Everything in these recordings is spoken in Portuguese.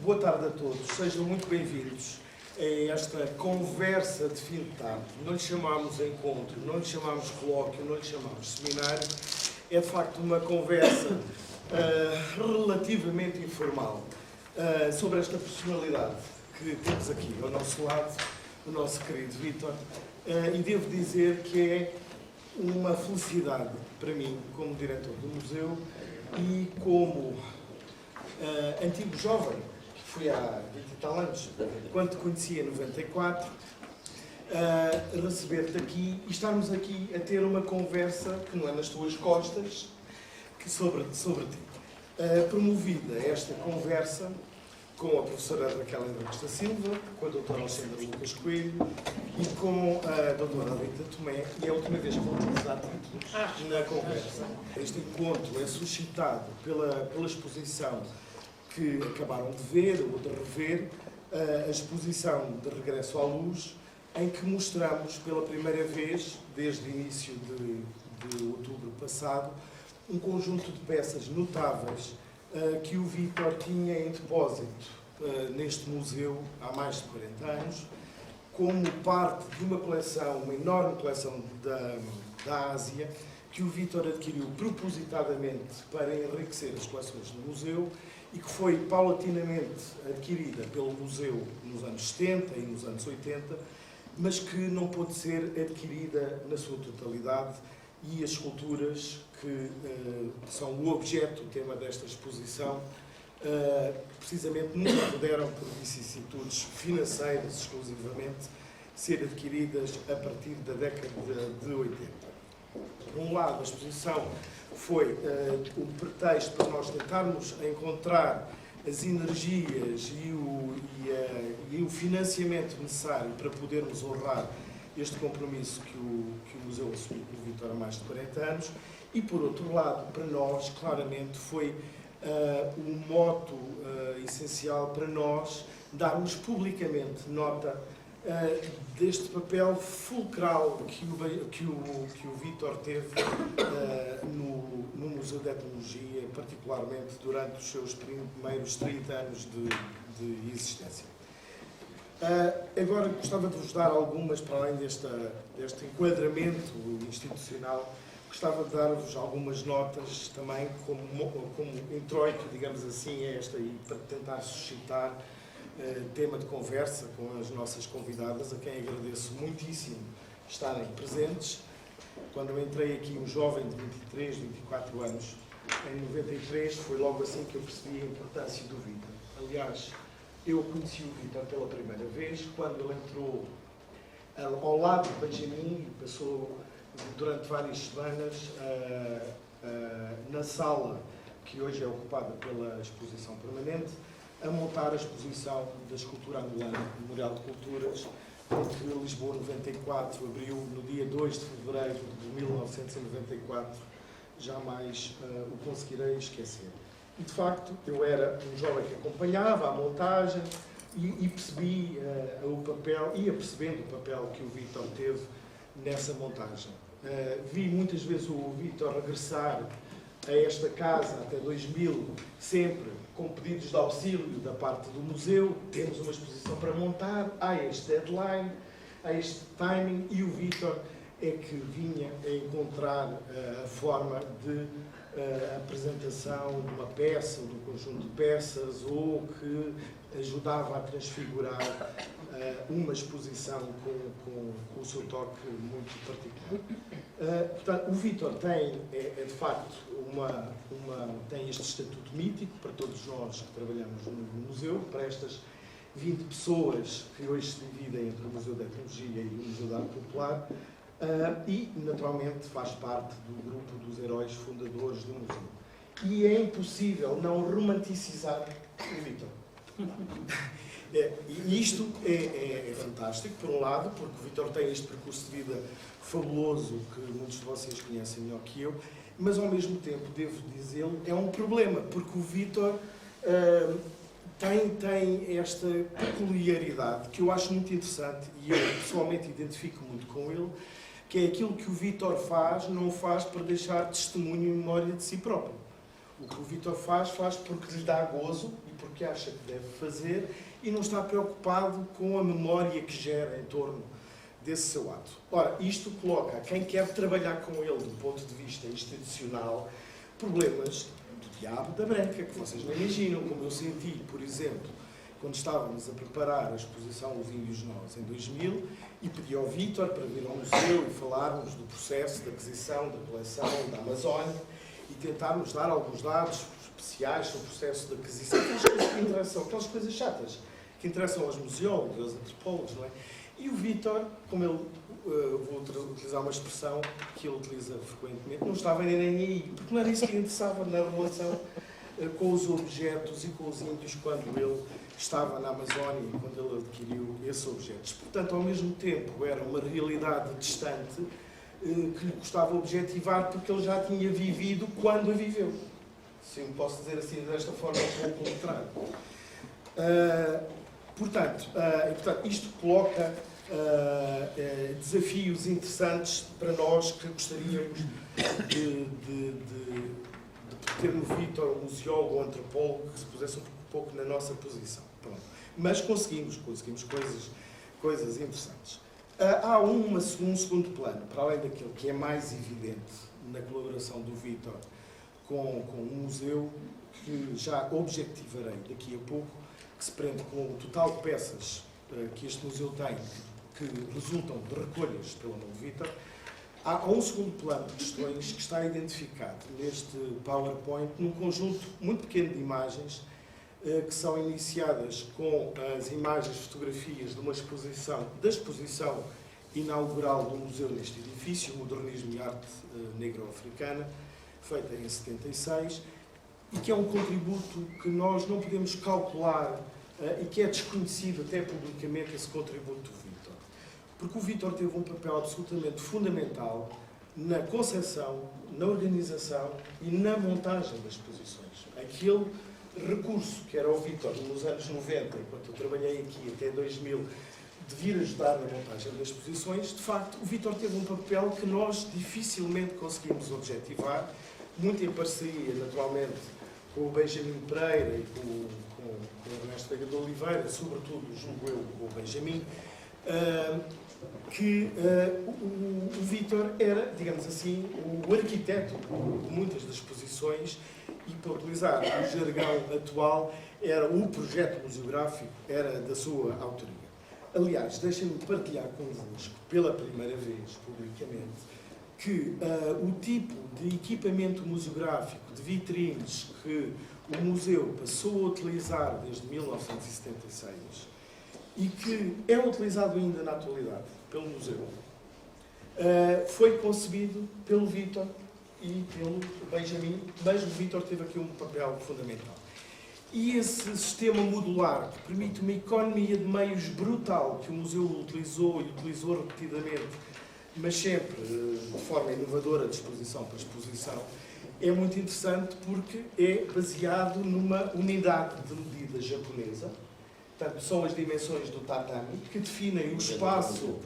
Boa tarde a todos, sejam muito bem-vindos a esta conversa de fim de tarde. Não lhe chamámos encontro, não lhe chamámos colóquio, não lhe chamámos seminário. É de facto uma conversa relativamente informal sobre esta personalidade que temos aqui ao nosso lado, o nosso querido Vítor. E devo dizer que é uma felicidade para mim, como diretor do museu e como antigo jovem, que fui há 20 e tal anos, quando te conheci em 94, receber-te aqui e estarmos aqui a ter uma conversa que não é nas tuas costas, que sobre ti. Promovida esta conversa com a professora Raquel Henriques da Silva, com a doutora Alexandra Lucas Coelho e com a doutora Rita Tomé, e é a última vez que vou utilizar títulos na conversa. Este encontro é suscitado pela exposição que acabaram de ver ou de rever, a exposição de Regresso à Luz, em que mostramos pela primeira vez, desde o início de outubro passado, um conjunto de peças notáveis que o Vítor tinha em depósito neste museu há mais de 40 anos, como parte de uma coleção, uma enorme coleção da Ásia, que o Vítor adquiriu propositadamente para enriquecer as coleções do museu e que foi paulatinamente adquirida pelo museu nos anos 70 e nos anos 80, mas que não pôde ser adquirida na sua totalidade, e as esculturas que são o objeto, o tema desta exposição, precisamente nunca puderam, por vicissitudes financeiras exclusivamente, ser adquiridas a partir da década de 80. Por um lado, a exposição foi um pretexto para nós tentarmos encontrar as energias e o financiamento necessário para podermos honrar este compromisso que o museu assumiu com o Vítor há mais de 40 anos, e por outro lado, para nós, claramente, foi um moto essencial para nós darmos publicamente nota deste papel fulcral que o Vítor teve no Museu de Etnologia, particularmente durante os seus primeiros 30 anos de existência. Agora gostava de vos dar algumas, para além deste enquadramento institucional, gostava de dar-vos algumas notas também como introito, digamos assim, a esta, e para tentar suscitar tema de conversa com as nossas convidadas, a quem agradeço muitíssimo estarem presentes. Quando eu entrei aqui, um jovem de 23, 24 anos, em 93, foi logo assim que eu percebi a importância do Vítor. Aliás, eu conheci o Vítor pela primeira vez quando ele entrou ao lado de Benjamin e passou durante várias semanas na sala que hoje é ocupada pela exposição permanente, a montar a exposição da escultura angolana, Memorial de Culturas, que Lisboa 94 abriu no dia 2 de fevereiro de 1994, jamais o conseguirei esquecer. E, de facto, eu era um jovem que acompanhava a montagem e percebi o papel, ia percebendo o papel que o Vítor teve nessa montagem. Vi muitas vezes o Vítor regressar a esta casa até 2000, sempre com pedidos de auxílio da parte do museu. Temos uma exposição para montar, há este deadline, há este timing, e o Vítor é que vinha a encontrar a forma de apresentação de uma peça ou de um conjunto de peças, ou que ajudava a transfigurar uma exposição com o seu toque muito particular. Portanto, o Vítor tem, de facto, tem este estatuto mítico para todos nós que trabalhamos no museu, para estas 20 pessoas que hoje se dividem entre o Museu de Etnologia e o Museu de Arte Popular, e, naturalmente, faz parte do grupo dos heróis fundadores do museu. E é impossível não romanticizar o Vítor. E isto é fantástico, por um lado, porque o Vítor tem este percurso de vida fabuloso que muitos de vocês conhecem melhor que eu, mas, ao mesmo tempo, devo dizê-lo, é um problema, porque o Vítor tem esta peculiaridade que eu acho muito interessante, e eu pessoalmente identifico muito com ele, que é aquilo que o Vítor faz, não faz para deixar testemunho e memória de si próprio. O que o Vítor faz porque lhe dá gozo e porque acha que deve fazer e não está preocupado com a memória que gera em torno desse seu ato. Ora, isto coloca quem quer trabalhar com ele do ponto de vista institucional problemas do diabo da branca, que vocês não imaginam, como eu senti, por exemplo, quando estávamos a preparar a exposição Os Índios Nós, em 2000, e pedi ao Vítor para vir ao museu e falarmos do processo de aquisição da coleção da Amazónia e tentarmos dar alguns dados especiais sobre o processo de aquisição, aquelas coisas que interessam, aquelas coisas chatas, que interessam aos museólogos, aos antropólogos, não é? E o Vítor, como ele, vou utilizar uma expressão que ele utiliza frequentemente, não estava nem aí, porque não era isso que lhe interessava na relação com os objetos e com os índios quando ele estava na Amazónia e quando ele adquiriu esses objetos. Portanto, ao mesmo tempo, era uma realidade distante que lhe custava objetivar porque ele já tinha vivido quando a viveu. Se eu posso dizer assim, desta forma, um pouco contrário. Portanto, isto coloca desafios interessantes para nós que gostaríamos de ter no Vítor um museólogo ou um antropólogo que se pusesse um pouco na nossa posição. Pronto. Mas conseguimos coisas interessantes. Há um segundo plano, para além daquele que é mais evidente na colaboração do Vítor com um museu, que já objetivarei daqui a pouco, que se prende com o total de peças que este museu tem, que resultam de recolhas pela mão de Vítor. Há um segundo plano de questões que está identificado neste PowerPoint num conjunto muito pequeno de imagens que são iniciadas com as imagens, fotografias de uma exposição, da exposição inaugural do museu neste edifício, Modernismo e Arte Negro-Africana, feita em 76, e que é um contributo que nós não podemos calcular e que é desconhecido até publicamente, esse contributo do Vítor. Porque o Vítor teve um papel absolutamente fundamental na concepção, na organização e na montagem das exposições. Aquele recurso que era o Vítor nos anos 90, enquanto eu trabalhei aqui até 2000, de vir ajudar na montagem das exposições, de facto, o Vítor teve um papel que nós dificilmente conseguimos objetivar, muito em parceria, naturalmente, com o Benjamin Pereira e com o Ernesto Veiga de Oliveira, sobretudo, julgo eu, com o Benjamin, o Vítor era, digamos assim, o arquiteto de muitas das exposições e, para utilizar o jargão atual, era o projeto museográfico, era da sua autoria. Aliás, deixem-me partilhar convosco, pela primeira vez, publicamente, que o tipo de equipamento museográfico, de vitrines que o museu passou a utilizar desde 1976 e que é utilizado ainda na atualidade pelo museu, foi concebido pelo Vítor e pelo Benjamin, mas o Vítor teve aqui um papel fundamental. E esse sistema modular, que permite uma economia de meios brutal, que o museu utilizou e utilizou repetidamente, mas sempre de forma inovadora de exposição para exposição, é muito interessante porque é baseado numa unidade de medida japonesa. Portanto, são as dimensões do tatami que definem o espaço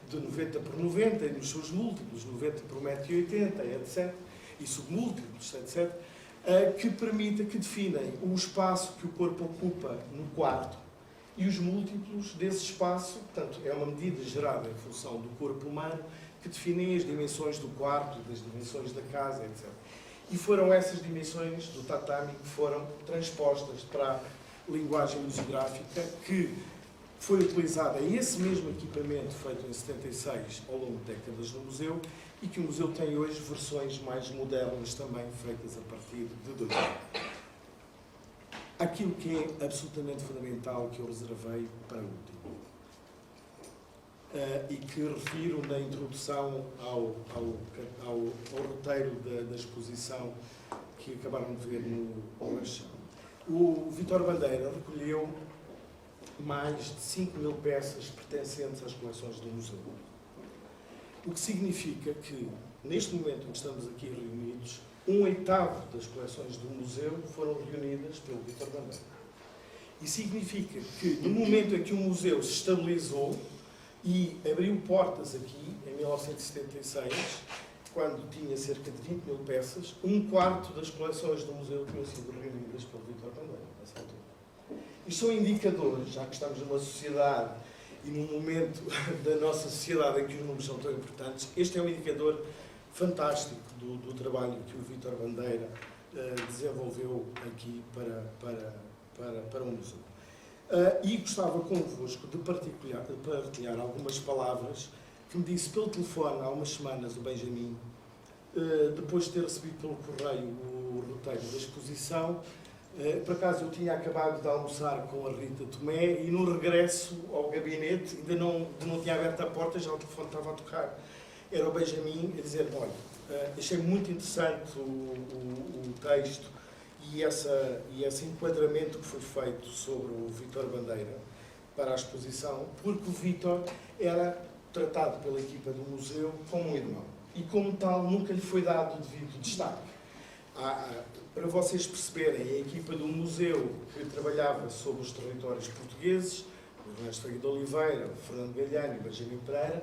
de 90 por 90 e nos seus múltiplos, 90 por 1,80 m, etc. E submúltiplos, etc. Que permita, que definem o espaço que o corpo ocupa no quarto e os múltiplos desse espaço. Portanto, é uma medida gerada em função do corpo humano que definem as dimensões do quarto, das dimensões da casa, etc. E foram essas dimensões do tatami que foram transpostas para a linguagem museográfica, que foi utilizada esse mesmo equipamento feito em 76 ao longo de décadas no museu e que o museu tem hoje versões mais modernas também feitas a partir de 2000. Aquilo que é absolutamente fundamental que eu reservei para o último e que refiro na introdução ao roteiro da exposição que acabaram de ver no Marchão. O Vítor Bandeira recolheu mais de 5.000 peças pertencentes às coleções do museu. O que significa que, neste momento em que estamos aqui reunidos, 1/8 das coleções do museu foram reunidas pelo Vítor Bandeira. E significa que, no momento em que o museu se estabilizou e abriu portas aqui, em 1976, quando tinha cerca de 20 mil peças, um quarto das coleções do museu tinham sido reunidas pelo Vítor Bandeira, nessa altura. Isto são indicadores, já que estamos numa sociedade e num momento da nossa sociedade em que os números são tão importantes, este é um indicador fantástico do trabalho que o Vítor Bandeira desenvolveu aqui para o museu. E gostava convosco de partilhar algumas palavras que me disse pelo telefone há umas semanas o Benjamin, depois de ter recebido pelo correio o roteiro da exposição. Por acaso eu tinha acabado de almoçar com a Rita Tomé e no regresso ao gabinete, ainda não tinha aberto a porta, já o telefone estava a tocar. Era o Benjamin a dizer: olha, achei muito interessante o texto e esse enquadramento que foi feito sobre o Vítor Bandeira para a exposição, porque o Vítor era tratado pela equipa do museu como um irmão e como tal nunca lhe foi dado o devido destaque. Para vocês perceberem, a equipa do museu que trabalhava sobre os territórios portugueses, o Ernesto Ferreira de Oliveira, o Fernando Galhano e o Benjamin Pereira,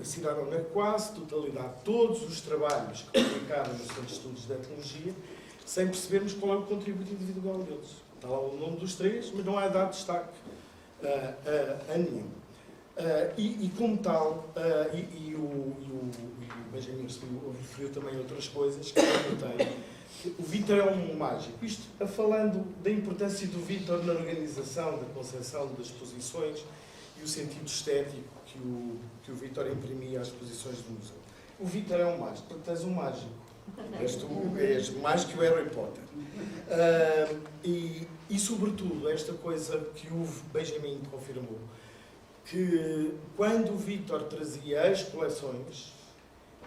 assinaram na quase totalidade todos os trabalhos que publicaram no Centro de Estudos de Etnologia, sem percebermos qual é o contributo individual deles. Está lá o nome dos três, mas não é dado destaque a nenhum. E como tal, o Benjamin referiu também outras coisas que eu notei. O Vítor é um mágico. Isto falando da importância do Vítor na organização, da concepção das exposições e o sentido estético que o Vítor imprimia às exposições do museu. O Vítor é um mágico, porque tu és um mágico. És mais que o Harry Potter. E sobretudo, esta coisa que o Benjamin confirmou, que quando o Vítor trazia as coleções,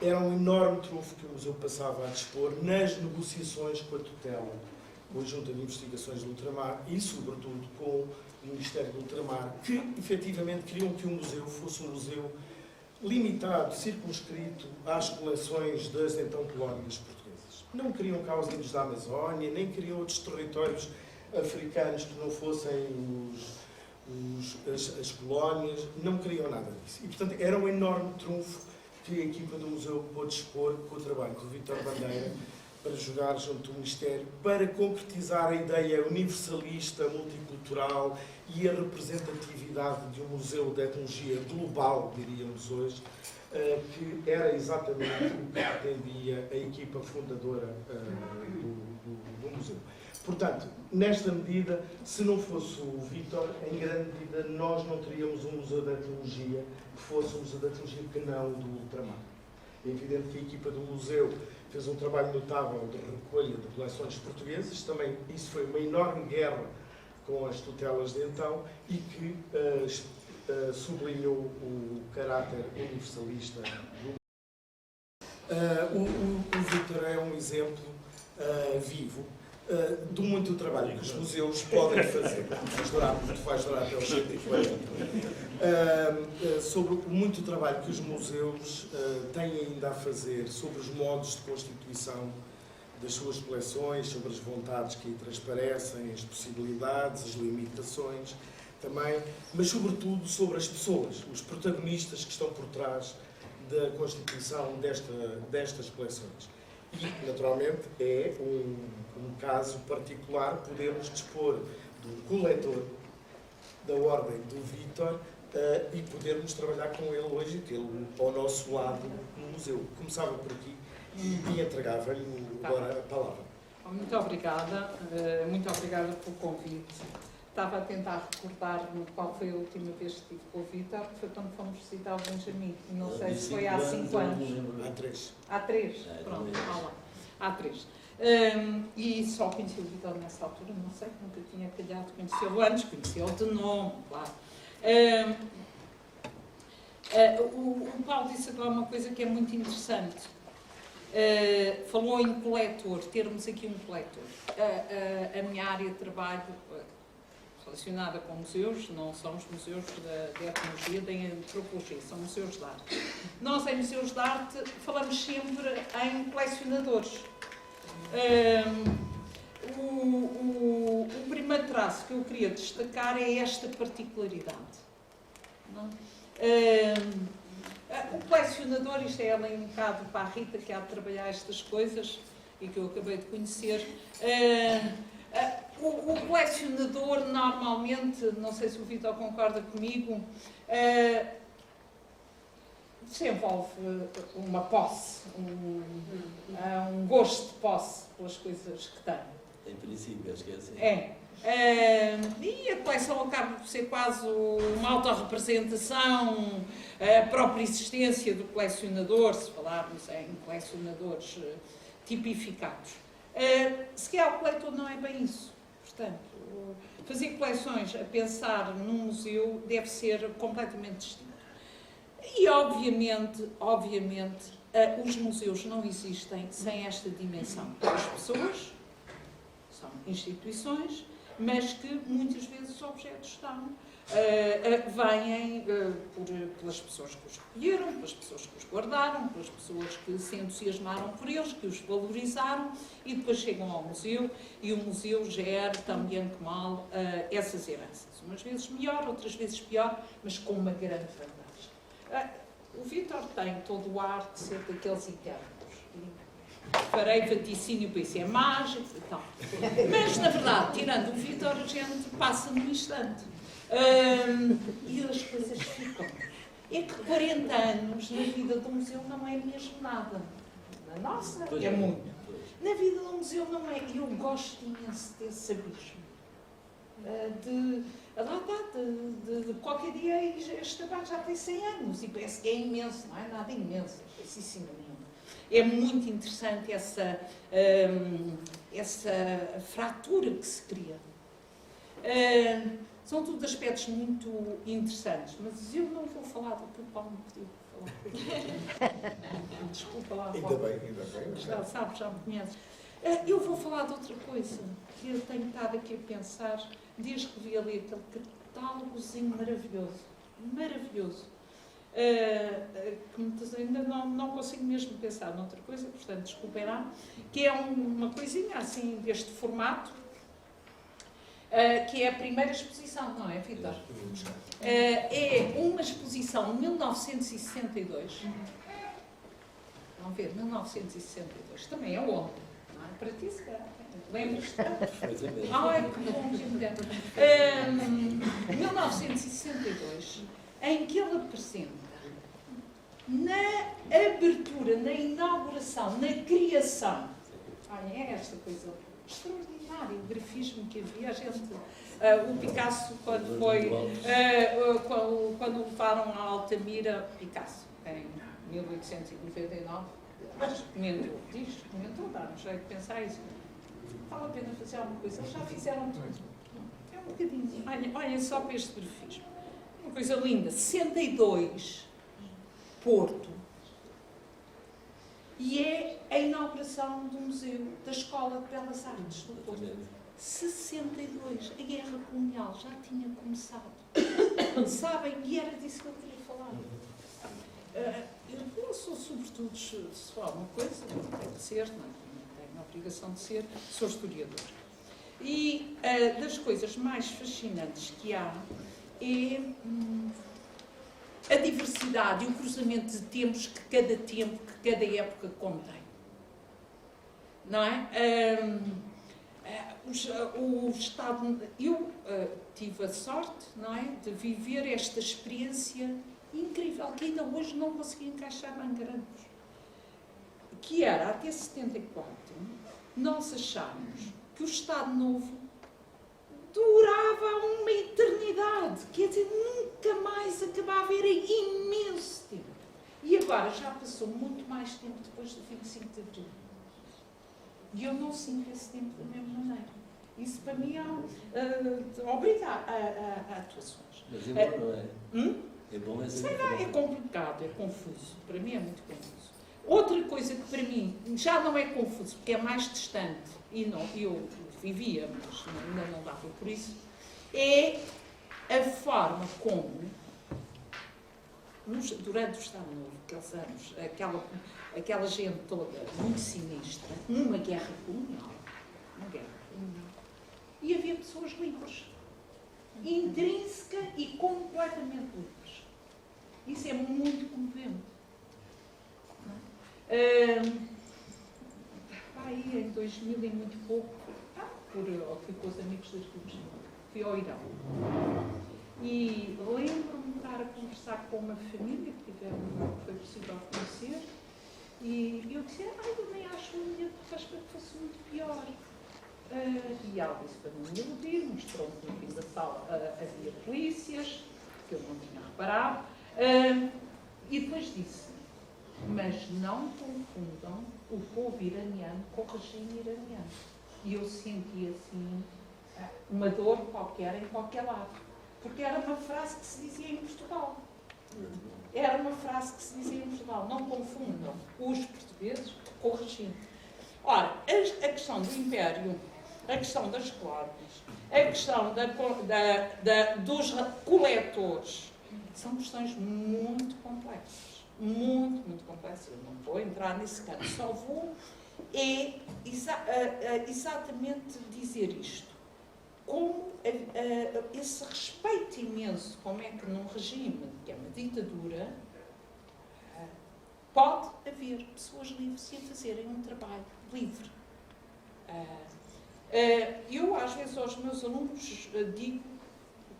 era um enorme trunfo que o museu passava a dispor nas negociações com a tutela, com a Junta de Investigações do Ultramar e, sobretudo, com o Ministério do Ultramar, que efetivamente queriam que o museu fosse um museu limitado, circunscrito às coleções das então colónias portuguesas. Não queriam cá os índios da Amazónia, nem queriam outros territórios africanos que não fossem as colónias, não queriam nada disso. E, portanto, era um enorme trunfo que a equipa do museu pôde expor com o trabalho do Vítor Bandeira para jogar junto do Ministério, para concretizar a ideia universalista, multicultural e a representatividade de um museu de etnologia global, diríamos hoje, que era exatamente o que pretendia a equipa fundadora do museu. Portanto, nesta medida, se não fosse o Vítor, em grande medida nós não teríamos um museu de etnologia que fosse um museu de etnologia que não o do Ultramar. É evidente que a equipa do museu fez um trabalho notável de recolha de coleções portuguesas, também isso foi uma enorme guerra com as tutelas de então e que sublinhou o caráter universalista do o Vítor é um exemplo vivo de muito trabalho que os museus podem fazer. Tu vais durar até os 140. Sobre o muito trabalho que os museus têm ainda a fazer sobre os modos de constituição das suas coleções, sobre as vontades que aí transparecem, as possibilidades, as limitações também, mas sobretudo sobre as pessoas, os protagonistas que estão por trás da constituição destas coleções. E, naturalmente, é um caso particular podermos dispor de um coletor da ordem do Vítor e podermos trabalhar com ele hoje e tê-lo ao nosso lado no museu. Começava por aqui e entregava-lhe agora a palavra. Muito obrigada pelo convite. Estava a tentar recordar-me qual foi a última vez que estive com o Vítor, que foi quando fomos visitar o Benjamin. Não sei se foi há 5 anos. Há 3. Há 3? Pronto, vá lá. Há 3. E só conheci o Vítor nessa altura, não sei, nunca tinha calhado conhecê-lo antes, conheci-lo de nome, claro. O Paulo disse agora uma coisa que é muito interessante. Falou em coletor, termos aqui um coletor. A minha área de trabalho relacionada com museus, não são os museus de etnologia, da antropologia, são museus de arte. Nós, em museus de arte, falamos sempre em colecionadores. O primeiro traço que eu queria destacar é esta particularidade. Não? O colecionador, isto é além um bocado para a Rita, que há de trabalhar estas coisas e que eu acabei de conhecer. O colecionador normalmente, não sei se o Vítor concorda comigo, desenvolve uma posse, um gosto de posse pelas coisas que tem. Em princípio, acho que é assim. E a coleção acaba por ser quase uma autorrepresentação, a própria existência do colecionador, se falarmos em colecionadores tipificados. Se calhar o coletor não é bem isso. Portanto, fazer coleções a pensar num museu deve ser completamente distinto. E, obviamente, os museus não existem sem esta dimensão. As pessoas são instituições, mas que muitas vezes os objetos vêm pelas pessoas que os escolheram, pelas pessoas que os guardaram, pelas pessoas que se entusiasmaram por eles, que os valorizaram e depois chegam ao museu e o museu gera, também que mal, essas heranças. Umas vezes melhor, outras vezes pior, mas com uma grande vantagem. O Vítor tem todo o ar de ser daqueles eternos. Farei vaticínio para isso, é mágico e tal. Mas, na verdade, tirando o Vítor, a gente passa num instante. E as coisas ficam. É que 40 anos na vida do museu não é mesmo nada. Na nossa, é muito. Na vida do museu não é. E eu gosto imenso desse abismo. De qualquer dia este trabalho já tem 100 anos e parece que é imenso, não é nada imenso, é coisíssimo nenhum. É muito interessante essa fratura que se cria. São tudo aspectos muito interessantes, mas eu não vou falar do que o Paulo me pediu para falar. Desculpa lá, Paulo. Ainda bem. Já sabes, já me conheces. Eu vou falar de outra coisa que eu tenho estado aqui a pensar desde que vi ali aquele catálogozinho maravilhoso. Que ainda não consigo mesmo pensar noutra coisa, portanto, desculpem lá, que é uma coisinha assim deste formato, que é a primeira exposição, não é, Vítor? É uma exposição de 1962. Vamos ver, 1962, também é ontem, não é? Para ti, se calhar. Lembras-te? Ai, que bom, que me dera. 1962, em que ele apresenta, na abertura, na inauguração, na criação, olha, é esta coisa extraordinária, o grafismo que havia, a gente, o Picasso, quando foi, quando levaram a Altamira, Picasso, em 1899, acho que comentou, dá-nos jeito de pensar isso. Vale a pena fazer alguma coisa, eles já fizeram tudo. É um bocadinho. Olhem só para este grafismo. Uma coisa linda. 62, Porto. E é a inauguração do museu, da Escola de Belas Artes do Porto. 62. A Guerra Colonial já tinha começado. Sabem? E era disso que eu queria falar. Eu sou, sobretudo, se for alguma coisa, tem de ser, não é? A obrigação de ser, sou historiador. E das coisas mais fascinantes que há é a diversidade e o cruzamento de tempos que cada época contém. Não é? O Estado... Eu tive a sorte, não é, de viver esta experiência incrível, que ainda hoje não consegui encaixar bem grandes. Que era, até 74, nós achámos que o Estado Novo durava uma eternidade, quer dizer, nunca mais acabava, era imenso tempo. E agora já passou muito mais tempo depois do 25 de Abril. E eu não sinto esse tempo da mesma maneira. Isso para mim obriga a atuações. Mas é bom, não é? É bom, é complicado, é confuso. Para mim é muito confuso. Outra coisa que para mim já não é confuso, porque é mais distante, e não, eu vivia, mas ainda não dava por isso, é a forma como, durante o Estado Novo, aqueles anos, aquela gente toda muito sinistra, numa guerra colonial, e havia pessoas livres, intrínseca e completamente livres. Isso é muito comovente. Aí em 2000 e muito pouco, fui com os amigos das Clubes, fui ao Irão. E lembro-me de estar a conversar com uma família que foi possível conhecer, e eu disse, eu nem acho a minha raspa que fosse muito pior. E ela disse para não me iludir, mostrou-me que no fim da sala havia polícias, que eu não tinha reparado, e depois disse, mas não confundam o povo iraniano com o regime iraniano. E eu senti assim uma dor qualquer em qualquer lado. Porque era uma frase que se dizia em Portugal. Era uma frase que se dizia em Portugal. Não confundam os portugueses com o regime. Ora, a questão do Império, a questão das colónias, a questão dos coletores, são questões muito complexas. Muito, muito complexas. Eu não vou entrar nesse campo. Só vou exatamente dizer isto. Como esse respeito imenso, como é que num regime que é uma ditadura, pode haver pessoas livres e a fazerem um trabalho livre. Eu, às vezes, aos meus alunos digo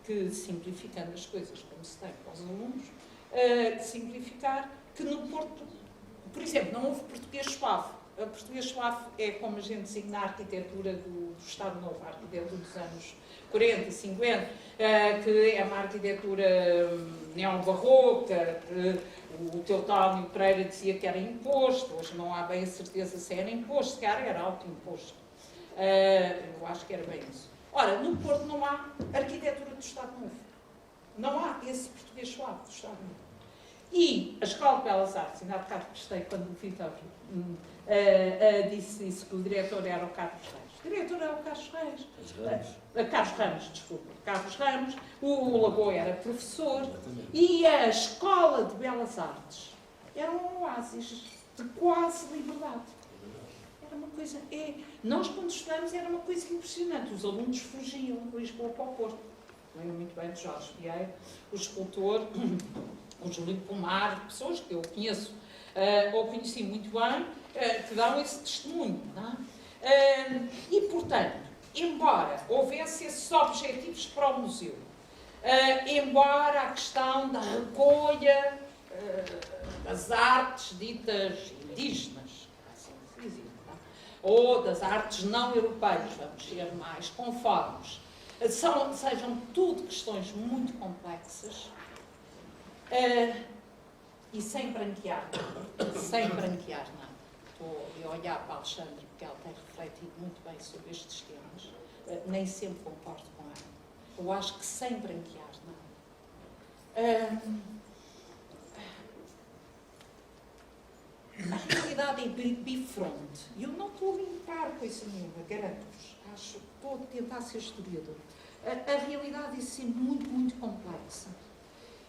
que, simplificando as coisas como se tem para os alunos, simplificar que no Porto, por exemplo, não houve português suave. O português suave é como a gente designa a arquitetura do Estado Novo, a arquitetura dos anos 40 e 50, que é uma arquitetura neobarroca, o Teotónio Pereira dizia que era imposto, hoje não há bem a certeza se era imposto, se calhar era autoimposto. Eu acho que era bem isso. Ora, no Porto não há arquitetura do Estado Novo. Não há esse português suave do Estado Novo. E a Escola de Belas Artes, ainda há bocado gostei quando o Vitor disse isso, que o diretor era o Carlos Reis. O diretor era o Carlos Reis. Carlos Ramos, desculpa. Carlos Ramos. O Lagoa era professor. Exatamente. E a Escola de Belas Artes era um oásis de quase liberdade. Era uma coisa... nós, quando estudamos, era uma coisa impressionante. Os alunos fugiam de Lisboa para o Porto. Lembro muito bem de Jorge Vieira, o escultor, o Júlio Pomar, pessoas que eu conheço, ou conheci muito bem, que dão esse testemunho. Não é? E, portanto, embora houvesse esses objetivos para o museu, embora a questão da recolha das artes ditas indígenas, assim se diz, não é? Ou das artes não europeias, vamos ser mais conformes, sejam tudo questões muito complexas, e sem branquear nada. Estou a olhar para a Alexandra, porque ela tem refletido muito bem sobre estes temas, nem sempre concordo com ela. Eu acho que sem branquear nada. A realidade é bifronte. E eu não estou a limpar coisa nenhuma, garanto-vos. Acho que estou a tentar ser historiador. A realidade é sempre muito, muito complexa.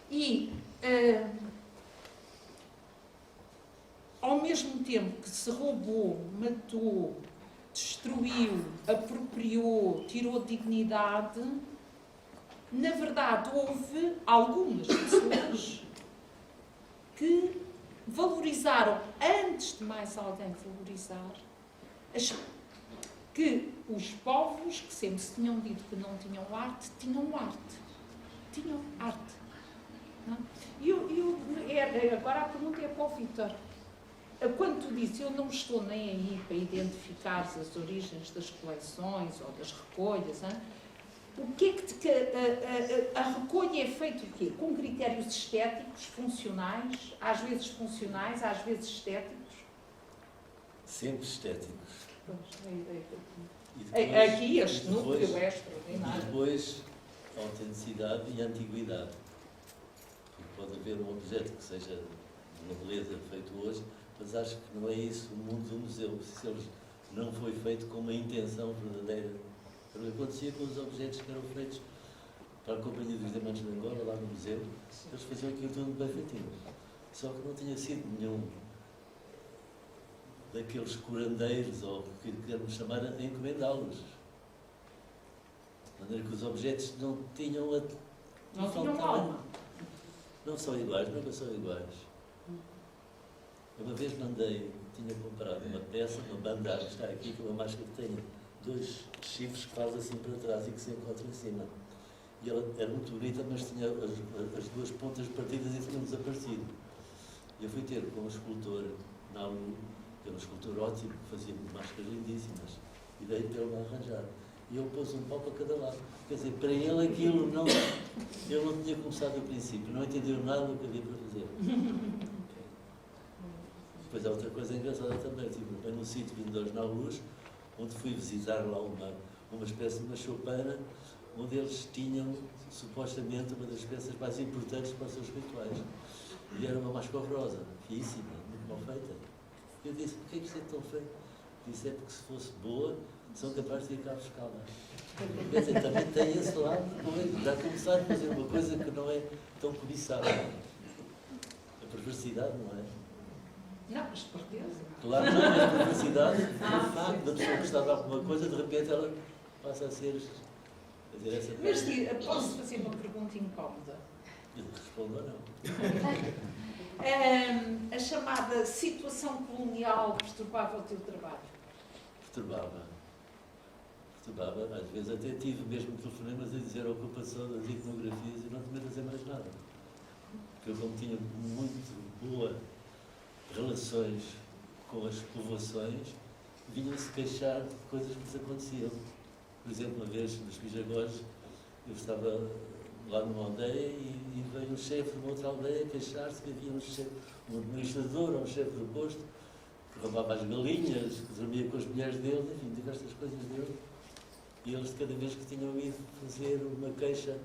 E, ao mesmo tempo que se roubou, matou, destruiu, apropriou, tirou dignidade, na verdade houve algumas pessoas que valorizaram, antes de mais alguém valorizar, que os povos que sempre se tinham dito que não tinham arte, tinham arte. Tinham arte. Não? Agora a pergunta é para o Vítor. Quando tu dizes, eu não estou nem aí para identificar as origens das coleções ou das recolhas, hein? O que é que a recolha é feita o quê? Com critérios estéticos, funcionais, às vezes estéticos? Sempre estéticos. Depois, aqui este núcleo é extraordinário. E depois, autenticidade e antiguidade. Porque pode haver um objeto que seja de uma beleza feito hoje, mas acho que não é isso o mundo do museu. Se ele não foi feito com uma intenção verdadeira. O que acontecia com os objetos que eram feitos para a Companhia dos Diamantes de Angola, lá no museu, eles faziam aquilo tudo bem feitinho. Só que não tinha sido nenhum daqueles curandeiros, ou o que queremos chamar, a encomendá-los. De maneira que os objetos não tinham Não tinham alma. Não são iguais, nunca são iguais. Uma vez tinha comprado uma peça, uma bandana, que está aqui, com uma máscara que tem 2 chifres que faz assim para trás e que se encontra em cima. E ela era muito bonita, mas tinha as 2 pontas partidas e tinham desaparecido. Eu fui ter com um escultor na ALU, que era um escultor ótimo, que fazia máscaras lindíssimas, e daí para ele arranjar. E ele pôs um pau para cada lado. Quer dizer, para ele aquilo não... Ele não tinha começado do princípio, não entendeu nada do que havia para fazer. Depois há outra coisa engraçada também. Estive bem no sítio Vindores na Luz, onde fui visitar lá uma espécie de uma choupana, onde eles tinham, supostamente, uma das peças mais importantes para os seus rituais. E era uma máscara horrorosa, fiíssima, muito mal feita. Eu disse, porquê que isto é tão feio? Disse, é porque se fosse boa, são capazes de ir cá buscá-la. Quer dizer, também tem esse lado, já começar a fazer uma coisa que não é tão cobiçada. A perversidade, não é? Não, mas certeza. Claro, não é a perversidade, o facto da pessoa gostar de alguma coisa, de repente ela passa a ser... A dizer essa Mas coisa. posso fazer uma pergunta incómoda? Eu respondo ou não. A chamada situação colonial perturbava o teu trabalho? Perturbava. Às vezes até tive mesmo telefonemas a dizer a ocupação das iconografias e não tinha de fazer mais nada. Porque eu, como tinha muito boas relações com as povoações, vinham-se queixar de coisas que lhes aconteciam. Por exemplo, uma vez nos Bijagós, eu estava lá numa aldeia e veio um chefe de uma outra aldeia queixar-se que havia um administrador ou um chefe do posto que roubava as galinhas, que dormia com as mulheres dele, enfim, diversas coisas dele. E eles, de cada vez que tinham ido fazer uma queixa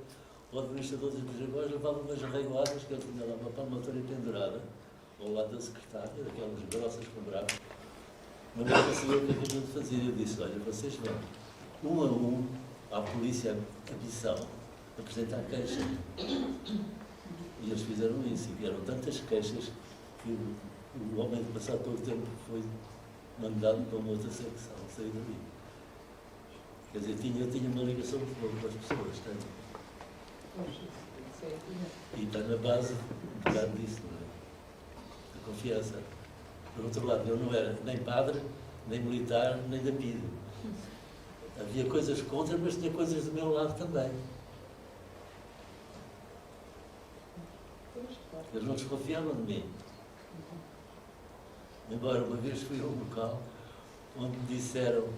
ao administrador dos Bijagós, levavam umas arregoadas que ele tinha lá uma palmatória pendurada ao lado da secretária, daquelas grossas com bravos. Mas não sabia o que haviam de fazer. Eu disse, olha, vocês vão, um a um, à polícia, à missão, apresentar queixa. E eles fizeram isso, e vieram tantas queixas que o homem, passado pouco tempo, foi mandado para uma outra secção, saiu dali. Quer dizer, eu tinha uma ligação muito boa com as pessoas, tenho. E está na base disso, não é? A confiança. Por outro lado, eu não era nem padre, nem militar, nem da PIDE. Havia coisas contra, mas tinha coisas do meu lado também. Eles não desconfiavam de mim. Embora uma vez fui a um local onde me disseram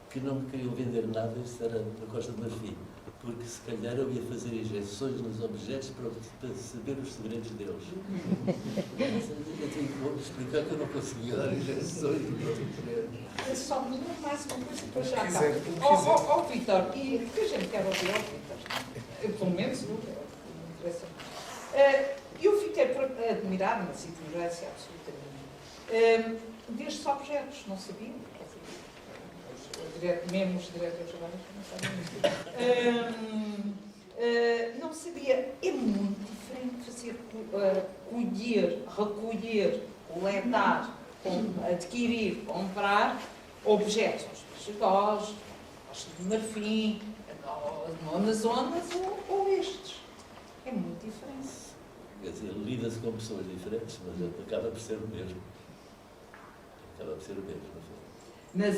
que não me queriam vender nada, isto era na Costa de Marfim, porque se calhar eu ia fazer injeções nos objetos para saber os segredos deles. Eu tenho que explicar que eu não conseguia dar injeções nos objetos. Só me lembro mais uma coisa para já cá. Ó, Vítor, e que a gente quer ouvir ao Vítor? Pelo menos eu quero, não interessa. Eu fiquei admirada, mas ignorância absolutamente. Destes objetos, não sabia. Mesmo os diretores gerais não sabiam. Não sabia. É muito diferente fazer recolher, coletar, adquirir, comprar objetos aos Bijagós, aos de Marfim, no Amazonas ou estes. É muito diferente. Quer dizer, lida-se com pessoas diferentes, mas acaba por ser o mesmo. Acaba por ser o mesmo, não foi? Mas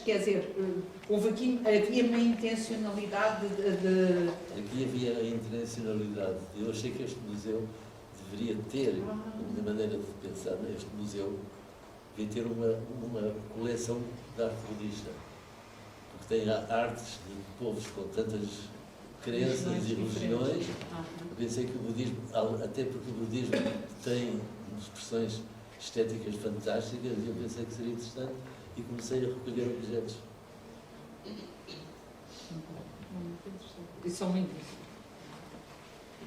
quer dizer, havia uma intencionalidade de... Aqui havia a intencionalidade. Eu achei que este museu deveria ter, a minha maneira de pensar neste museu, devia ter uma coleção de arte budista. Porque tem artes de povos com tantas crenças e religiões. Eu pensei que o budismo, até porque o budismo tem expressões estéticas fantásticas, e eu pensei que seria interessante, e comecei a recolher objetos. E são muito interessantes.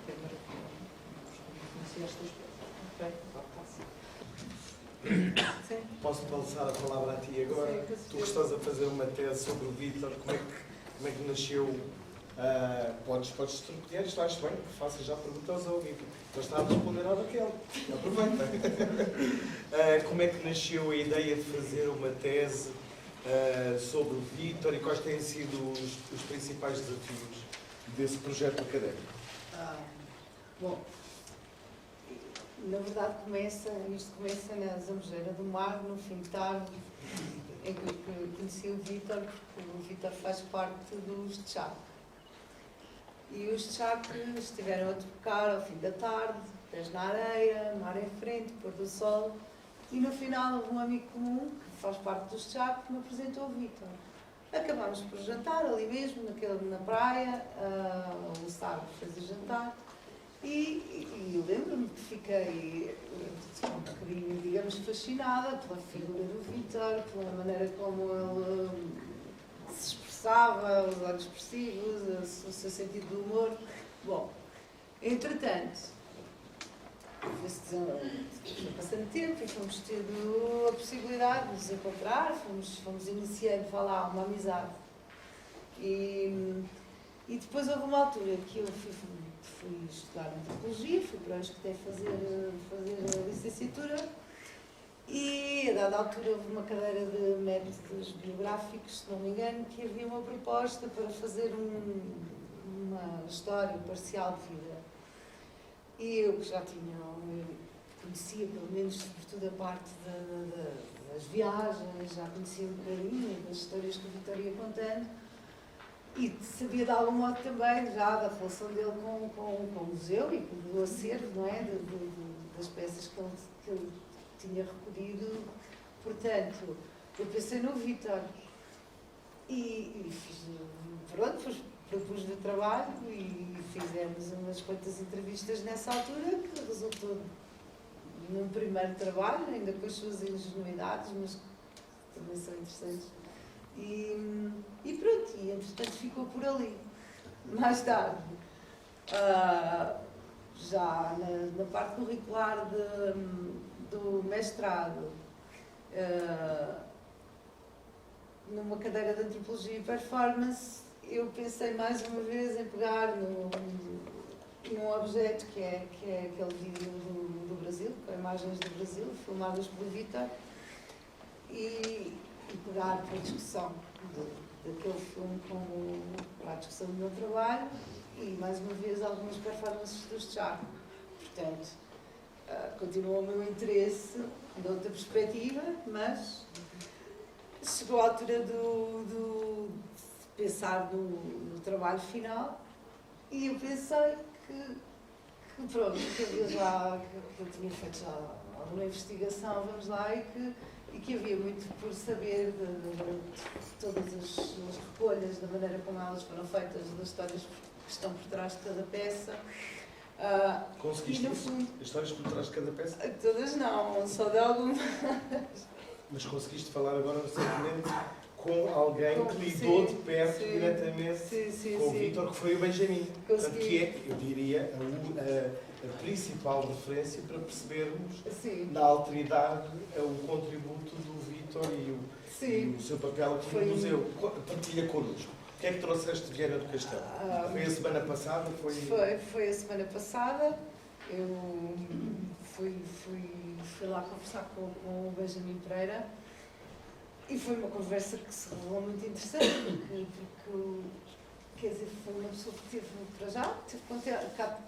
É maravilhoso. Conheci estas coisas. Ok, Posso passar a palavra a ti agora? Tu que estás a fazer uma tese sobre o Vítor, como é que nasceu? Podes tropear, isto acho bem que faças já perguntas ao Vítor. Mas está a responder à Raquel. Aproveita. Como é que nasceu a ideia de fazer uma tese sobre o Vítor e quais têm sido os principais desafios desse projeto académico? Bom, Na verdade, isto começa na Zambujeira do Mar, no fim de tarde, em que eu conheci o Vítor, porque o Vítor faz parte dos Tchac. E os Tchac estiveram a tocar ao fim da tarde, pés na areia, mar em frente, pôr do sol, e no final houve um amigo comum, que faz parte dos Tchac, que me apresentou o Vítor. Acabámos por jantar ali mesmo, na praia, o Sábado fez o jantar, e eu lembro-me que fiquei um bocadinho, digamos, fascinada pela figura do Vítor, pela maneira como ele se expressava, os olhos expressivos, o seu sentido do humor. Bom, entretanto, foi passando tempo e fomos tendo a possibilidade de nos encontrar, fomos iniciando, vá lá, uma amizade. E depois houve uma altura que eu fui estudar antropologia, fui para o Escoté fazer a licenciatura, e a dada altura houve uma cadeira de métodos biográficos, se não me engano, que havia uma proposta para fazer uma história parcial de vida. E eu que já conhecia pelo menos sobretudo a parte das viagens, já conhecia um bocadinho das histórias que o Vítor ia contando, e sabia de algum modo também já da relação dele com o museu e com o acervo, não é? Das peças que ele tinha recolhido. Portanto, eu pensei no Vítor e propus-lhe o trabalho e fizemos umas quantas entrevistas nessa altura, que resultou num primeiro trabalho, ainda com as suas ingenuidades, mas que também são interessantes. E pronto, e entretanto ficou por ali. Mais tarde, já na parte curricular do mestrado, numa cadeira de Antropologia e Performance, eu pensei mais uma vez em pegar num objeto que é aquele vídeo do Brasil, com imagens do Brasil, filmadas pelo Vítor, e pegar para a discussão daquele filme para a discussão do meu trabalho e, mais uma vez, algumas performances dos Tchac. Portanto, continua o meu interesse de outra perspectiva, mas chegou a altura de pensar no trabalho final e eu pensei que pronto, que eu tinha feito já alguma investigação, vamos lá, e que havia muito por saber de todas as recolhas, da maneira como elas foram feitas, das histórias que estão por trás de cada peça. Conseguiste isso? As histórias por trás de cada peça? Todas não, só de algumas. Mas conseguiste falar agora recentemente com alguém que lidou de perto, diretamente, com o Vítor, que foi o Benjamin. Portanto, que é, eu diria, a principal referência para percebermos, na alteridade, o contributo do Vítor e o seu papel aqui no museu. Partilha connosco. O que é que trouxeste de Viana do Castelo? Foi a semana passada? Foi a semana passada. Eu fui lá conversar com o Benjamin Pereira e foi uma conversa que se revelou muito interessante, porque quer dizer, foi uma pessoa que teve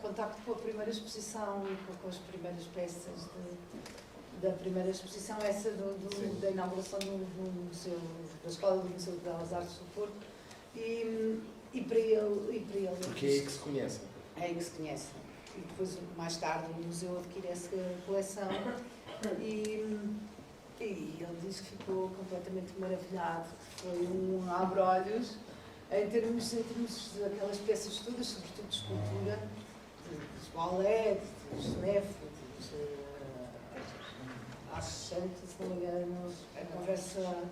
contacto com a primeira exposição e com as primeiras peças da primeira exposição, essa da inauguração do museu, da Escola do Museu de Belas Artes do Porto, e para ele... Porque é aí que se conhecem. É aí que se conhecem. E depois, mais tarde, o museu adquire essa coleção e ele diz que ficou completamente maravilhado, que foi um abre-olhos em termos daquelas peças todas, sobretudo de escultura, dos Ballet, dos Neff, Achante, se não me engano. A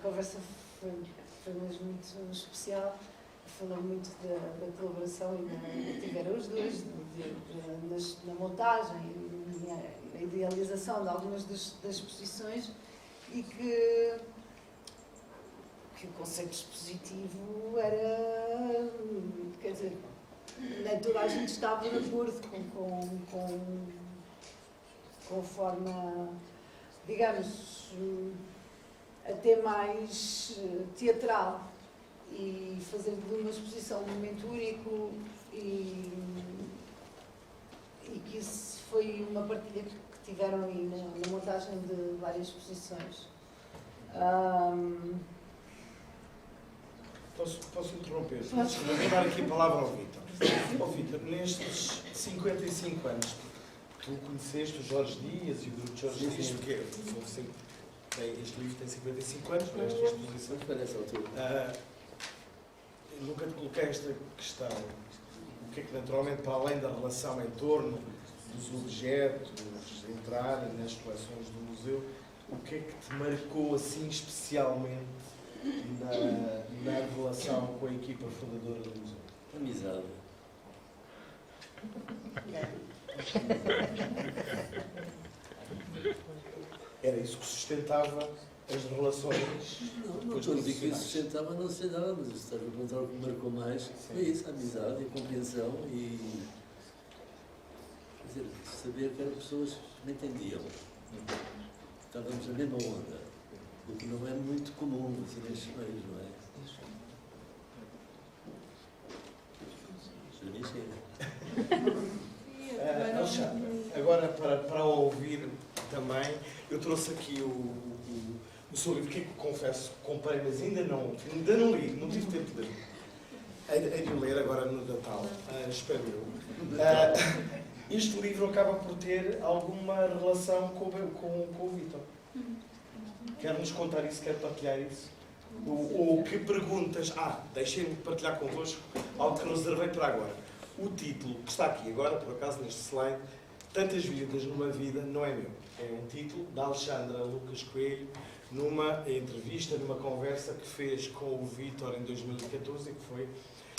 conversa foi mesmo muito especial. Falou muito da colaboração e tiveram os dois na montagem e na idealização de algumas das exposições e que o conceito expositivo era, quer dizer, nem toda a gente estava de acordo com a forma, digamos, até mais teatral, e fazer de uma exposição um momento único e que isso foi uma partilha que tiveram aí na montagem de várias exposições. Posso interromper? Vou dar aqui a palavra ao Vítor. Vítor, nestes 55 anos, tu conheceste o Jorge Dias e o grupo de Jorge Dias, porque este livro tem 55 anos, para esta exposição. Parece altura. Nunca te coloquei esta questão. O que é que, naturalmente, para além da relação em torno dos objetos, entrarem nas coleções do museu, o que é que te marcou assim especialmente na relação com a equipa fundadora do museu? Amizade. Era isso que sustentava as relações? Não estou a dizer que isso sustentava, não sustentava, mas isso estava a contar o que me marcou mais. É isso, a amizade e a compreensão e quer dizer, saber que eram pessoas que me entendiam. Estávamos na mesma onda, o que não é muito comum assim nestes meios, não é? Já nem chega. Alexandre, agora para ouvir também, eu trouxe aqui o seu livro, que confesso, comprei, mas ainda não li, não tive tempo de ler. Hei de ler agora no Natal, espero eu. Este livro acaba por ter alguma relação com o Vítor. Quer-nos contar isso, quer partilhar isso? Ou que perguntas... deixem-me partilhar convosco algo que reservei para agora. O título que está aqui agora, por acaso, neste slide, Tantas Vidas numa Vida, não é meu. É um título da Alexandra Lucas Coelho, numa entrevista, numa conversa que fez com o Vítor em 2014 e que foi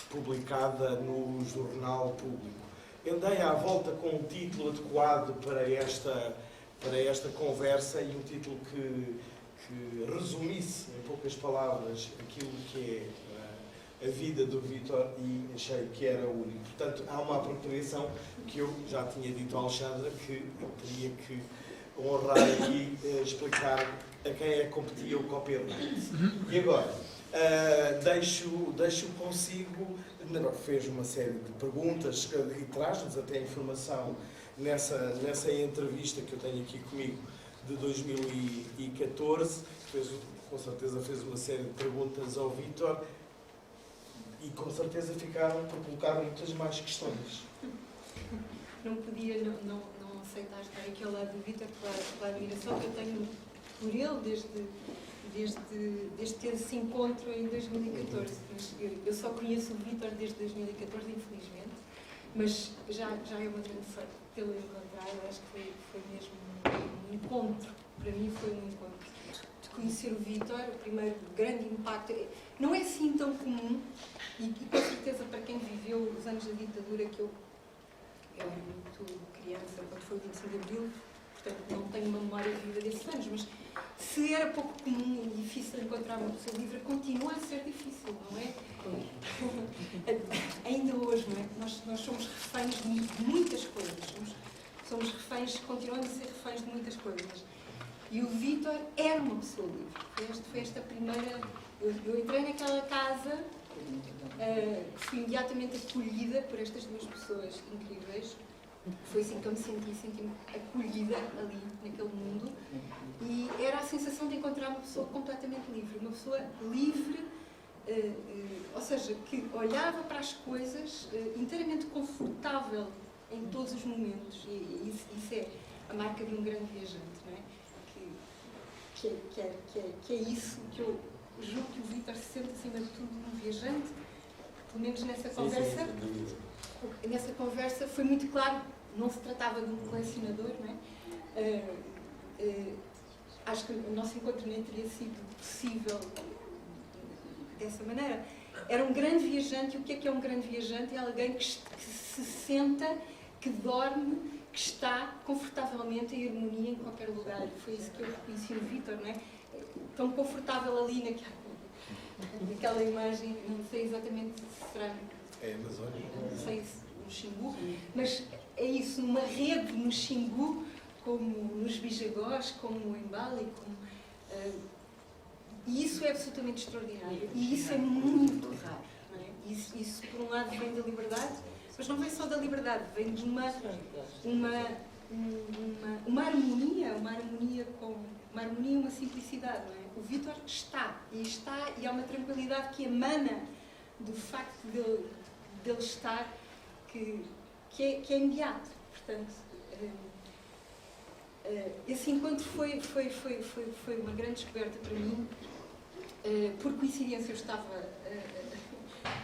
publicada no Jornal Público. Andei à volta com um título adequado para esta conversa e um título que resumisse, em poucas palavras, aquilo que é a vida do Vítor e achei que era único. Portanto, há uma apropriação que eu já tinha dito à Alexandra que eu teria que honrar aqui, explicar a quem é que competia o copyright. E agora, deixo consigo, fez uma série de perguntas e traz-nos até informação nessa entrevista que eu tenho aqui comigo de 2014, com certeza fez uma série de perguntas ao Vítor e com certeza ficaram por colocar muitas mais questões. Não podia não aceitar estar aqui ao lado do Vítor pela admiração que eu tenho por ele desde ter esse encontro em 2014. Eu só conheço o Vítor desde 2014, infelizmente, mas já é uma grande sorte tê-lo encontrado. Eu acho que foi mesmo um encontro. Para mim foi um encontro. De conhecer o Vítor, o primeiro grande impacto, não é assim tão comum e com certeza para quem viveu os anos da ditadura, que eu era muito criança quando foi o 25 de Abril, portanto não tenho uma memória viva desses anos, mas se era pouco comum e difícil encontrar uma pessoa livre, continua a ser difícil, não é? Ainda hoje, não é? Nós somos reféns de muitas coisas, somos reféns, continuamos a ser reféns de muitas coisas. E o Vítor era uma pessoa livre. Foi esta primeira... Eu entrei naquela casa, fui imediatamente acolhida por estas duas pessoas incríveis. Foi assim que eu me senti-me acolhida ali, naquele mundo. E era a sensação de encontrar uma pessoa completamente livre. Uma pessoa livre, ou seja, que olhava para as coisas inteiramente confortável em todos os momentos. E isso é a marca de um grande viajante, não é? Que é isso que eu julgo que o Vítor se sente acima de tudo um viajante. Pelo menos nessa conversa. Nessa conversa foi muito claro, não se tratava de um colecionador, não é? Acho que o nosso encontro nem teria sido possível dessa maneira. Era um grande viajante, e o que é um grande viajante? É alguém que se senta, que dorme, que está confortavelmente em harmonia em qualquer lugar. Foi isso que eu reconheci no Vítor, não é? Tão confortável ali naquela imagem, não sei exatamente se será... É Amazónia. Não sei se no Xingu, mas é isso, numa rede no Xingu, como nos Bijagós, como em Bali, e isso é absolutamente extraordinário. E isso é muito raro, não é? Isso por um lado, vem da liberdade, mas não vem só da liberdade, vem de uma uma harmonia e uma simplicidade, não é? O Vítor está, e há uma tranquilidade que emana do facto dele estar, que é imediato. Portanto, esse encontro foi uma grande descoberta para mim. Por coincidência, eu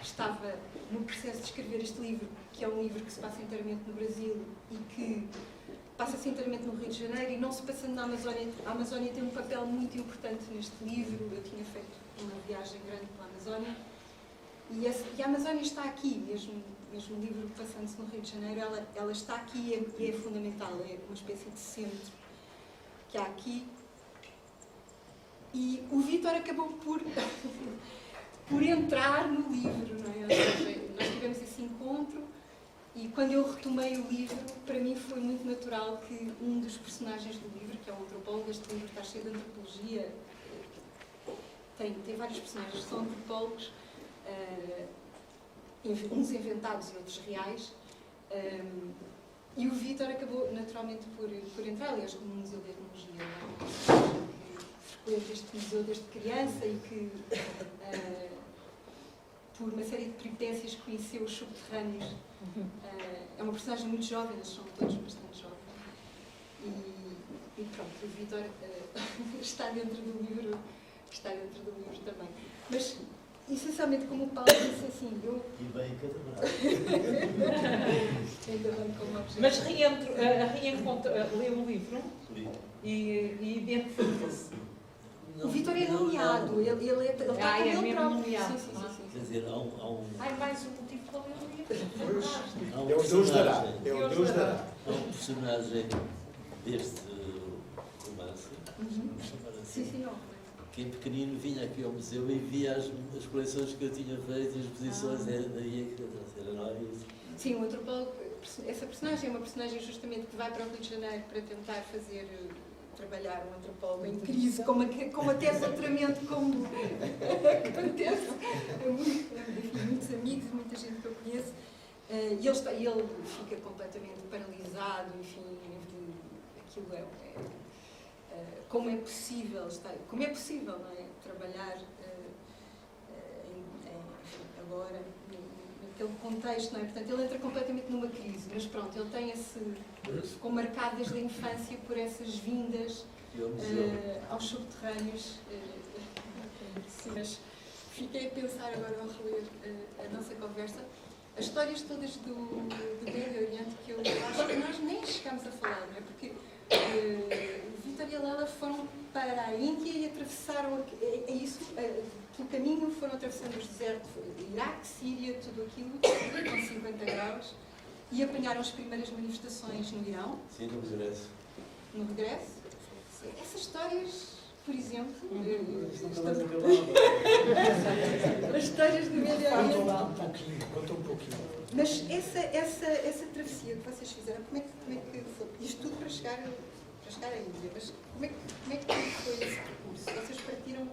estava no processo de escrever este livro, que é um livro que se passa inteiramente no Brasil e que passa-se inteiramente no Rio de Janeiro e não se passando na Amazónia. A Amazónia tem um papel muito importante neste livro. Eu tinha feito uma viagem grande pela Amazónia e a Amazónia está aqui, mesmo o livro passando-se no Rio de Janeiro, ela está aqui e é fundamental, é uma espécie de centro que há aqui. E o Vítor acabou por entrar no livro, não é? Ou seja, nós tivemos esse encontro e quando eu retomei o livro, para mim foi muito natural que um dos personagens do livro, que é um antropólogo, este livro está cheio de antropologia, tem vários personagens que são antropólogos, uns inventados e outros reais, e o Vítor acabou naturalmente por entrar, aliás, como um museu de etnologia, não é? Frequento este museu desde criança e que, por uma série de peripécias, conheceu os subterrâneos. É uma personagem muito jovem, eles são todos bastante jovens. E pronto, o Vítor está dentro do livro também. Mas, essencialmente, como o Paulo disse assim, eu... E bem cada braço. Ainda bem como objeto. Mas leu o livro e identifica-se. O Vítor é nomeado, ele está com ele mesmo próprio. nomeado. Sim. Quer dizer, há um Mais um motivo para ler o livro. há um É o Deus dará. personagem- É o Deus dará. há um personagem deste romance, vamos chamar assim, Sim, não. que em pequenino vinha aqui ao museu e via as coleções que eu tinha feito e as exposições, daí que era nóis. Sim, o antropólogo, essa personagem é uma personagem justamente que vai para o Rio de Janeiro para tentar trabalhar um antropólogo em crise, como até doutoramento, como acontece. Enfim, muitos amigos, muita gente que eu conheço. E ele fica completamente paralisado, enfim, aquilo como é possível, não é? Trabalhar agora naquele contexto, não é? Portanto, ele entra completamente numa crise, mas pronto, ele tem ficou marcado desde a infância por essas vindas aos subterrâneos. Mas fiquei a pensar agora ao reler a nossa conversa, as histórias todas do Médio Oriente que eu acho que nós nem chegamos a falar, não é? Porque o Vítor e a Lela foram para a Índia e atravessaram pelo caminho foram atravessando os desertos, Iraque, Síria, tudo aquilo, com 50 graus, e apanharam as primeiras manifestações no Irão. Sim, no regresso. No regresso. Essas histórias, por exemplo, as histórias do Médio Oriente. Conta um pouquinho. Mas essa travessia que vocês fizeram, como é que foi? Isto tudo para chegar à Índia, mas como é que foi esse percurso? Vocês partiram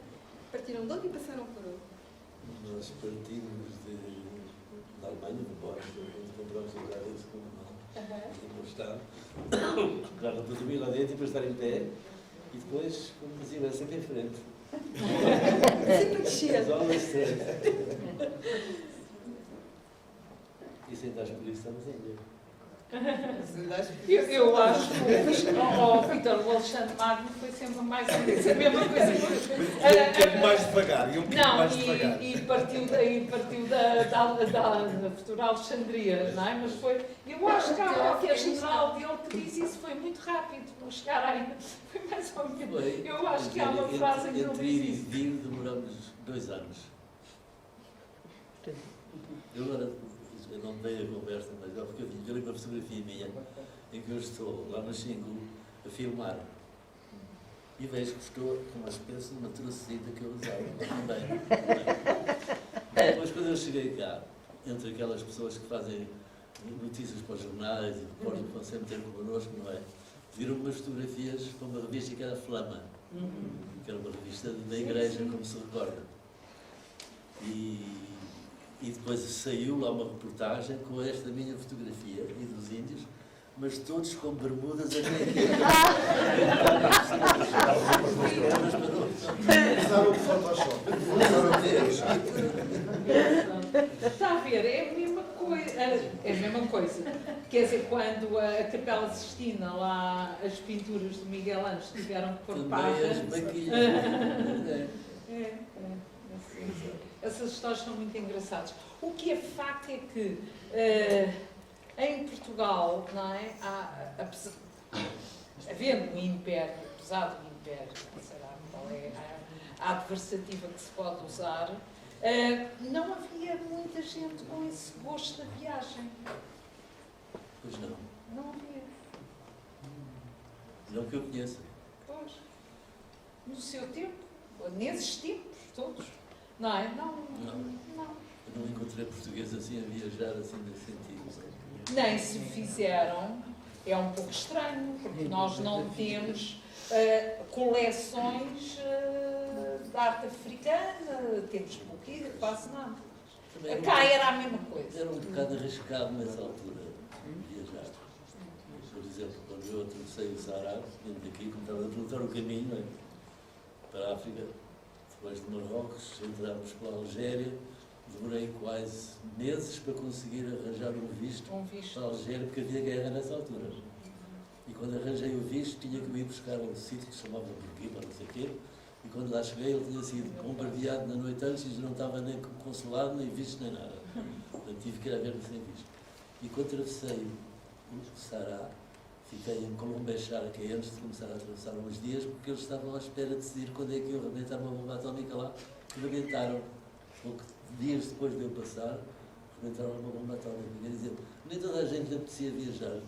de onde e passaram por onde? Nós partimos da Alemanha, de Borges, onde compramos um lugar desse com mal. E está. Claro, para dormir lá dentro e para estar em pé. E depois, como dizia, é sempre em frente. Sempre a descer. As aulas certas. E sem dar por isso, estamos em Índia. Eu acho que Vítor, o Alexandre Magno foi sempre mais ou menos a mesma coisa. Um pouco mais devagar. E partiu da futura Alexandria, não é? Mas foi. Eu acho que a general dele que diz isso foi muito rápido para chegar ainda. Foi mais ou menos. Eu acho que há uma frase em que ele entre ir e diz isso. vir demoramos 2 anos. Eu agora. Eu não dei a conversa, mas é porque eu vi uma fotografia minha em que eu estou lá no Xingu a filmar e vejo que estou com uma espécie de uma trocita que eu usava também. Depois, quando eu cheguei cá, entre aquelas pessoas que fazem notícias para os jornais e que vão sempre ter connosco, não é? Viram umas fotografias para uma revista que era Flama, que era uma revista da igreja, como se recorda. E depois saiu lá uma reportagem com esta minha fotografia e dos índios mas todos com bermudas até aqui. Usaram o Photoshop. Está a ver, é a mesma coisa. É a mesma coisa. Quer dizer, quando a Capela Sistina, lá, as pinturas do Miguel Ângelo tiveram que pôr Também parras. as maquilhas. Essas histórias são muito engraçadas. O que é facto é que em Portugal, não é? Havendo um império, apesar do império, não sei lá qual é a adversativa que se pode usar, não havia muita gente com esse gosto da viagem. Pois não. Não havia. Não que eu conheça. Pois. No seu tempo, nesses tempos todos. Não é? Não. Eu não encontrei português assim a viajar assim nesse sentido. Nem se fizeram, é um pouco estranho, porque nós não temos coleções de arte africana, temos pouquinho, quase nada. Também Cá era a mesma coisa. era um bocado arriscado nessa altura viajar. Por exemplo, quando eu atravessei o Saara, vindo daqui, como estava a perguntar o caminho, não é? Para a África, depois de Marrocos, entramos pela Algéria, demorei quase meses para conseguir arranjar um visto para a Algéria, porque havia guerra nessa altura. E quando arranjei o visto, tinha que ir buscar um sítio que se chamava Burguiba, não sei o quê, e quando lá cheguei, ele tinha sido bombardeado na noite antes e não estava nem com consulado, nem visto, nem nada. Portanto, tive que ir a ver sem visto. E quando atravessei o Saara, fiquei em Colombechar, que é antes de começar a atravessar uns dias, porque eles estavam à espera de decidir quando é que iam arrebentar uma bomba atómica lá, e arrebentaram. Dias depois de eu passar, arrebentaram uma bomba atómica. Quer dizer, nem toda a gente lhe apetecia viajar.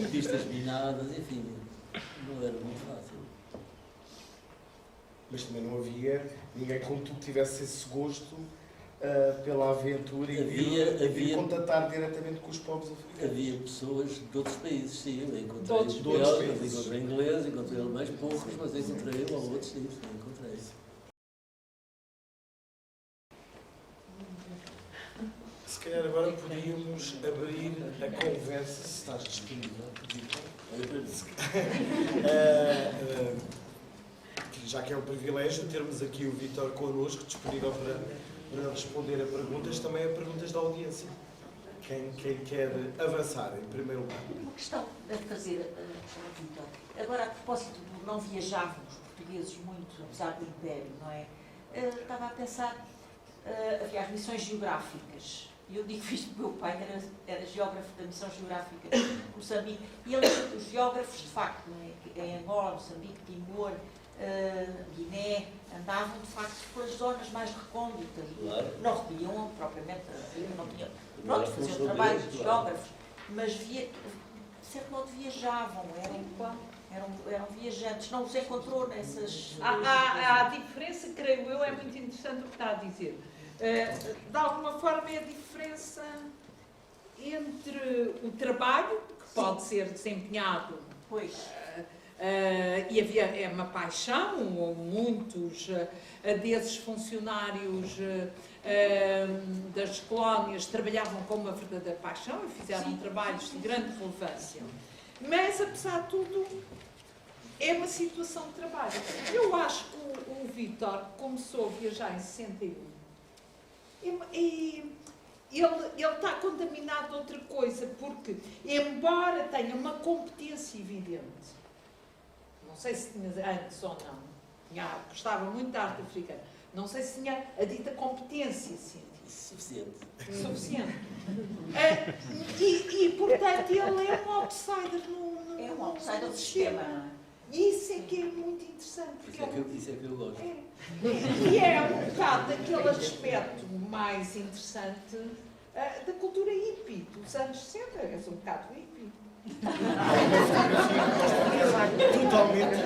Pistas minadas, enfim, não era muito fácil. Mas também não havia ninguém como tu que tivesse esse gosto pela aventura e vir contatar diretamente com os povos africanos. Havia pessoas de outros países, sim. Eu encontrei De outros belgas, encontrei inglês, encontrei alemães, poucos, mas encontrei um ou outros, sim, encontrei. Se calhar agora podíamos abrir a conversa, se estás disponível, já que é um privilégio termos aqui o Vítor connosco, disponível para responder a perguntas, também a perguntas da audiência. Quem quer avançar, em primeiro lugar? Uma questão a fazer, Vítor. Agora, a propósito de não viajavam os portugueses muito, apesar do Império, não é? Estava a pensar, havia as missões geográficas. E eu digo isto porque o meu pai era geógrafo da missão geográfica de Moçambique. E eles, os geógrafos, de facto, não é? Em Angola, Moçambique, Timor, Guiné, andavam, de facto, pelas zonas mais recônditas. Claro. Não recolhiam propriamente, não tinham. Pronto, faziam trabalho de geógrafos, mas de certo modo viajavam, eram viajantes. Não os encontrou nessas. A diferença, creio eu, é muito interessante o que está a dizer. De alguma forma é a diferença entre o trabalho, que pode ser desempenhado, Pois. e havia uma paixão, muitos desses funcionários das colónias trabalhavam com uma verdadeira paixão e fizeram trabalhos de grande relevância. Mas, apesar de tudo, é uma situação de trabalho. Eu acho que o Vítor começou a viajar em 61. E ele está contaminado de outra coisa, porque, embora tenha uma competência evidente, não sei se tinha antes ou não, gostava muito da arte africana, não sei se tinha a dita competência científica. Suficiente. E, portanto, ele é um outsider É um outsider do sistema, não é? E isso é que é muito interessante. Isso é que eu gosto. E é um bocado daquele aspecto mais interessante da cultura hippie dos anos 60. És um bocado hippie. Totalmente.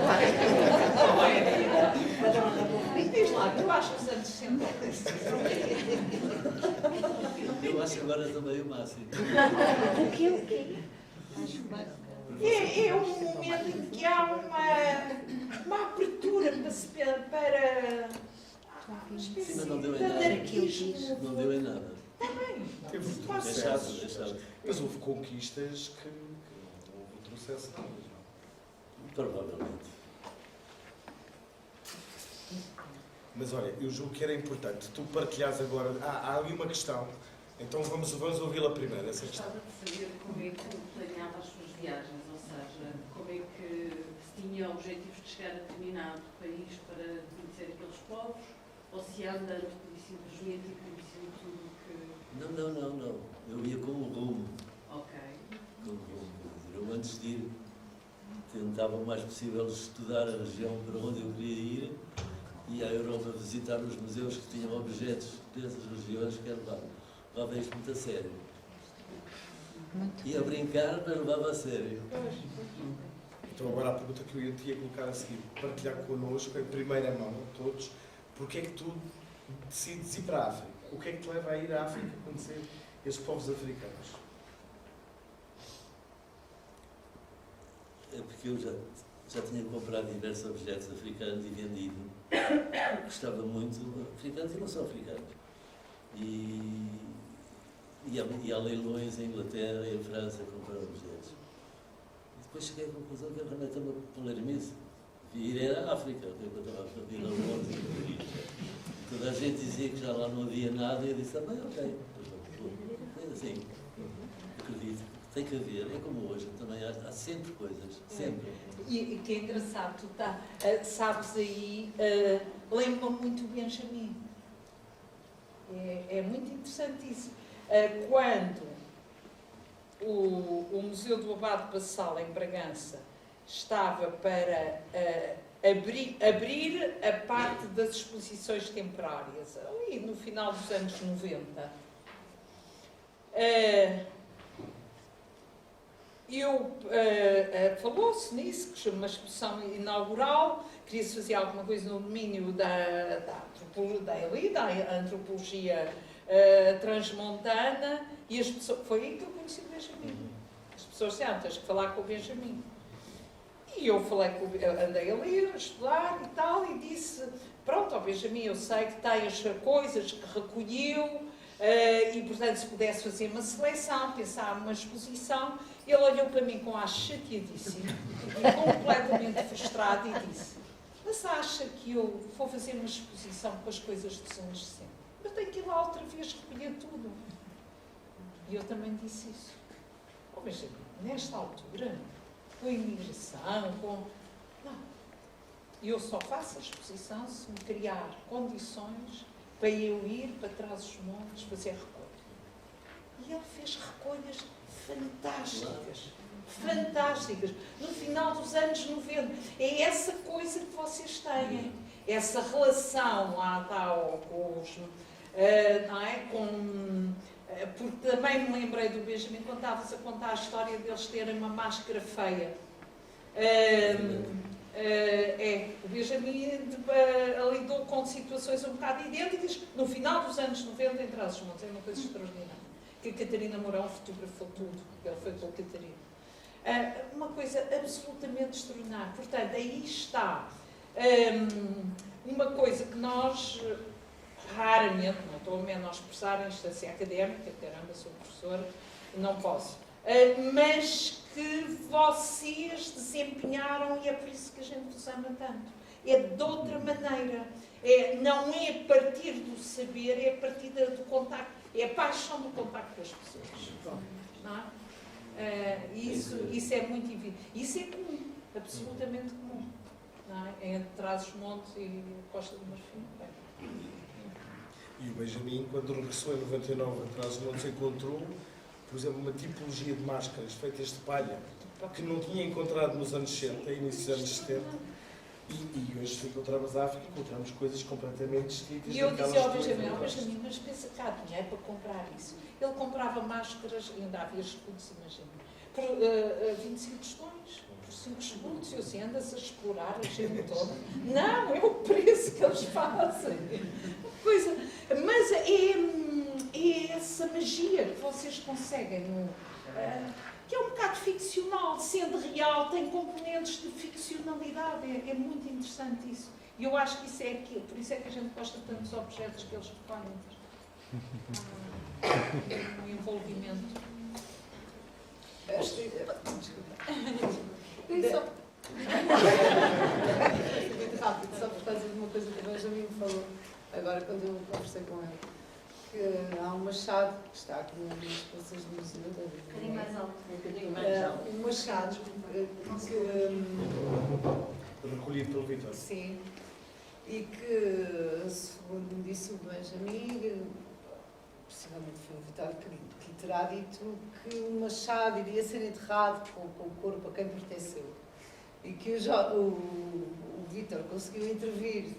Diz lá, tu achas os anos 60? Eu acho que agora também o máximo. O quê? É um momento em que há uma abertura para uma espécie Sim, mas não deu em de nada. anarquismo. Não deu em nada. Também. É chato. Mas houve conquistas que não houve outro sucesso. Provavelmente. Mas olha, eu julgo que era importante tu partilhares agora. Há ali uma questão, então vamos ouvi-la primeiro, essa questão. Gostava de saber como é que planeava as suas viagens, ou seja, como é que se tinha objetivos de chegar a determinado país para conhecer aqueles povos, ou se ia andando simplesmente e conhecendo tudo o que... Não. Eu ia com o rumo. Ok. Com o rumo. Eu, antes de ir, tentava o mais possível estudar a região para onde eu queria ir e à Europa visitar os museus que tinham objetos dessas regiões que levava isto muito a sério. Ia brincar, mas levava a sério. Então agora a pergunta que eu te ia colocar a seguir, partilhar connosco, em primeira mão, todos, porque é que tu decides ir para a África? O que é que te leva a ir à África a conhecer esses povos africanos? É porque eu já tinha comprado diversos objetos africanos e vendido. Gostava muito, africanos e não só africanos. E há leilões em Inglaterra e em França a comprar objetos. E depois cheguei à conclusão que eu realmente estava a ler nisso. Ir era a África, que eu estava a ir a Londres. Toda a gente dizia que já lá não havia nada e eu disse, bem, ok. É assim, acredito. Tem que haver, é como hoje, também há sempre coisas, sempre. E que é engraçado, tu sabes aí, lembra-me muito o Benjamin. É muito interessante isso. Quando o Museu do Abade Bassal, em Bragança, estava para abrir a parte das exposições temporárias, ali no final dos anos 90, falou-se nisso, que uma exposição inaugural, queria-se fazer alguma coisa no domínio da antropologia transmontana, e as pessoas, foi aí que eu conheci o Benjamin. As pessoas disseram, tens que falar com o Benjamin. E eu andei a ler, a estudar e tal, e disse, pronto, ao Benjamin, eu sei que tem as coisas que recolheu, e portanto se pudesse fazer uma seleção, pensar numa exposição, ele olhou para mim com ar chateadíssimo e completamente frustrado e disse, mas acha que eu vou fazer uma exposição com as coisas dos anos 60? Eu tenho que ir lá outra vez recolher tudo. E eu também disse isso. Oh, Benjamin, nesta altura, com a imigração, não. Eu só faço a exposição se me criar condições para eu ir para Trás-os-Montes fazer recolha. E ele fez recolhas fantásticas. Fantásticas. No final dos anos 90. É essa coisa que vocês têm. Essa relação lá tal com os... não é? Porque também me lembrei do Benjamin quando estavas a contar a história deles terem uma máscara feia. O Benjamin lidou com situações um bocado idênticas no final dos anos 90 em Trás-os-Montes. É uma coisa extraordinária. Que a Catarina Mourão fotografou tudo. Ele foi com a Catarina. Uma coisa absolutamente extraordinária. Portanto, aí está uma coisa que nós raramente, não estou a menosprezar a instância académica, caramba, sou professora, não posso, mas que vocês desempenharam e é por isso que a gente vos ama tanto. É de outra maneira. Não é a partir do saber, é a partir do contacto, é a paixão do contacto com as pessoas. Não é? Isso é muito evidente. Isso é comum, absolutamente comum. Não é? Entre Trás-os-Montes e Costa do Marfim. E o Benjamin, quando regressou em 99 a Trás-os-Montes, encontrou, por exemplo, uma tipologia de máscaras feitas de palha que não tinha encontrado nos anos 60, início dos anos 70. E hoje, se encontramos a África, encontramos coisas completamente distintas. E eu dizia ao Benjamin, mas pensa que há dinheiro para comprar isso. Ele comprava máscaras, ainda havia escudos, imagina, por 25 tostões, por 5 escudos. E eu assim, andas a explorar a gente toda. Não, é o preço que eles fazem. Coisa, mas é essa magia que vocês conseguem, que é um bocado ficcional, sendo real, tem componentes de ficcionalidade, é muito interessante isso. E eu acho que isso é aquilo, por isso é que a gente gosta tanto dos objetos que eles recolhem. Um envolvimento. Desculpa. Muito rápido, só por causa de uma coisa que o Benjamin me falou agora quando eu conversei com ele. Que há um machado que está aqui nas exposições do museu. Um bocadinho mais alto. Um machado Recolhido pelo Vitor. sim, e que, segundo me disse o Benjamin, possivelmente foi o Vitor que terá dito que o machado iria ser enterrado com o corpo a quem pertenceu. E que o Vítor conseguiu intervir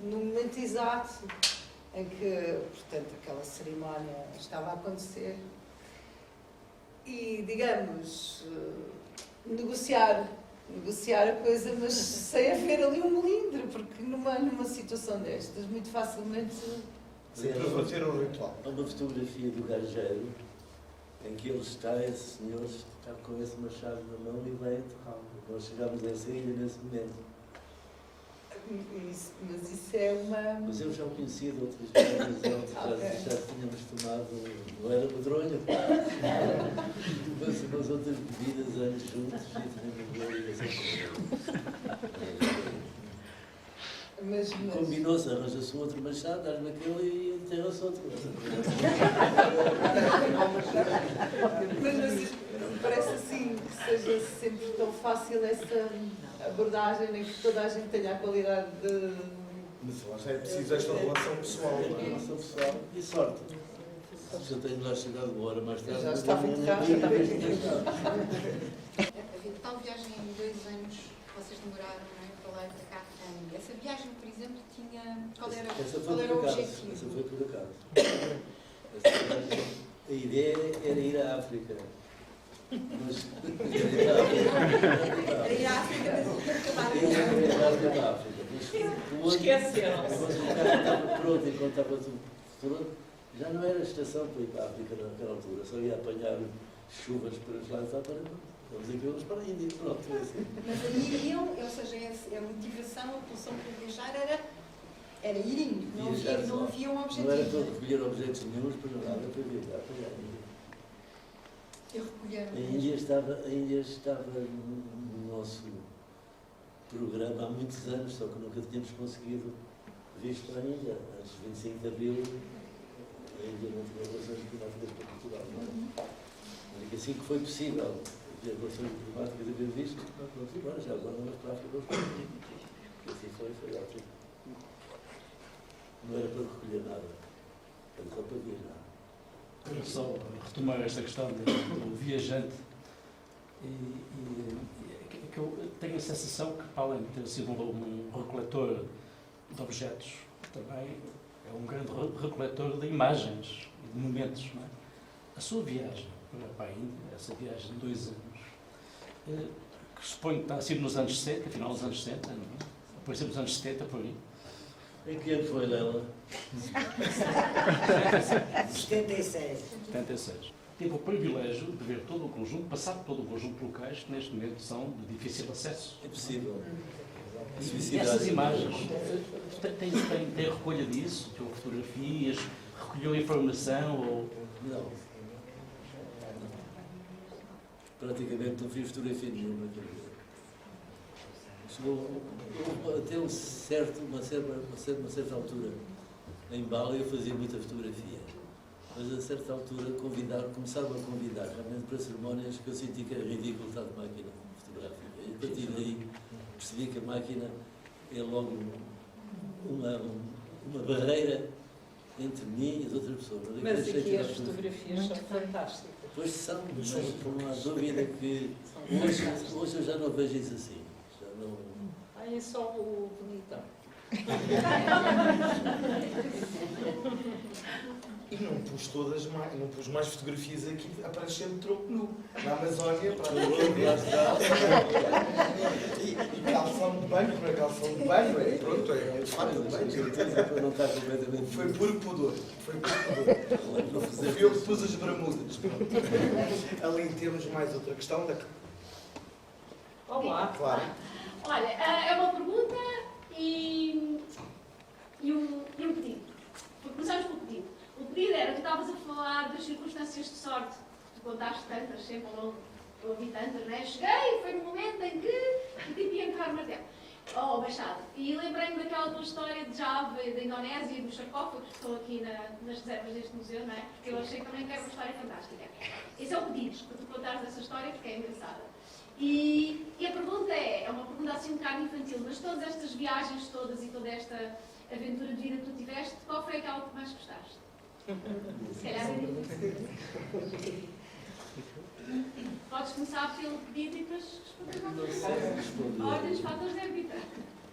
no momento exato em que, portanto, aquela cerimónia estava a acontecer e, digamos, negociar a coisa, mas sem haver ali um melindre, porque numa situação destas, muito facilmente... Sim, para ter um ritual. Há uma fotografia do gageiro em que ele está, esse senhor está com esse machado na mão e vai enterrá-lo. Nós chegámos a essa ilha nesse momento. Mas isso é uma... Mas eu já o conhecia de outras vezes, já tínhamos tomado, não era medronho, mas umas outras bebidas anos juntos e combinou-se, arranja-se um outro machado, dá-lhe naquele e enterra-se outro. Mas parece assim que seja sempre tão fácil essa abordagem, nem que toda a gente tenha a qualidade de... Mas lá já é preciso esta relação pessoal. Não é? Relação pessoal e sorte. Se eu tenho lá chegado uma hora mais tarde... Já estava enterrado, já estava enterrado. Tal viagem em 2 anos que vocês demoraram, não é, para lá e para cá. Essa viagem, por exemplo, tinha... Qual era o objetivo? Essa foi por acaso. A ideia era ir à África. Mas... Era ir à África, mas acabaram. Era a África. Esqueceram. Quando o carro estava pronto, enquanto estava tudo pronto, já não era estação para ir para a África naquela altura. Só ia apanhar chuvas para os lados, vamos aqui vamos para a Índia, pronto. É assim. Mas aí iriam, ou seja, a motivação, a pulsão para viajar era irem, não havia um objetivo. Não era para recolher objetos nenhums, para nada, para viajar para a Índia. E recolheram. A Índia estava no nosso programa há muitos anos, só que nunca tínhamos conseguido visto para a Índia. Antes de 25 de Abril, a Índia não tinha relações diplomáticas para Portugal. E assim que foi possível ter relações diplomáticas e haver visto, não embora, já agora vamos para a África. E assim foi ótimo. Não era para recolher nada, era só para viajar. Só retomar esta questão do viajante, que eu tenho a sensação que, para além de ter sido um recoletor de objetos, também é um grande recoletor de imagens e de momentos. Não é? A sua viagem para a Índia, essa viagem de 2 anos, que suponho que está a ser nos anos 60, final dos anos 60, não é? Depois nos anos 70, por aí. Em que ano foi, Lela? 76. 76. Tive o privilégio de ver todo o conjunto, passar por todo o conjunto de locais que neste momento são de difícil acesso. É possível. Essas imagens, tem recolha disso? Tem fotografias? Recolheu informação? Ou... Não. Praticamente não fiz fotografia nenhuma. Chegou até uma certa altura. Em Bali eu fazia muita fotografia. Mas a certa altura começaram a convidar realmente para cerimónias que eu senti que era ridículo estar de máquina fotográfica. E a partir daí percebi que a máquina é logo uma barreira entre mim e as outras pessoas. Mas aqui as fotografias são fantásticas. Pois são, mas não há dúvida que hoje eu já não vejo isso assim. Já não... Aí é só o bonitão. E não pus não pus mais fotografias aqui, aparecendo tronco nu. Na Amazónia, para a e calção de banho, para calção de banho, pronto, é de fato de banho. Não está completamente... Foi puro pudor. Fui eu que pus as bermudas. Ali temos mais outra questão. Olá. Claro. Olha, é uma pergunta e um pedido. Começamos pelo pedido. O pedido era, tu estavas a falar das circunstâncias de sorte, tu contaste tantas sempre ao longo ouvi tantas, né? Cheguei, foi no momento em que tipo ia enterrar o martelo. Oh, Baixada. E lembrei-me daquela tua história de Java, da Indonésia e dos sarcófagos que estão aqui nas reservas deste museu, não é? Porque eu achei também que era uma história fantástica. Esse é o pedido, para tu contares essa história, porque é engraçada. E a pergunta é uma pergunta assim um bocado infantil, mas todas estas viagens todas e toda esta aventura de vida que tu tiveste, qual foi aquela que mais gostaste? Se calhar podes começar pelo pedido e depois responder ao Não sei responder. Ordem dos fatores de vida.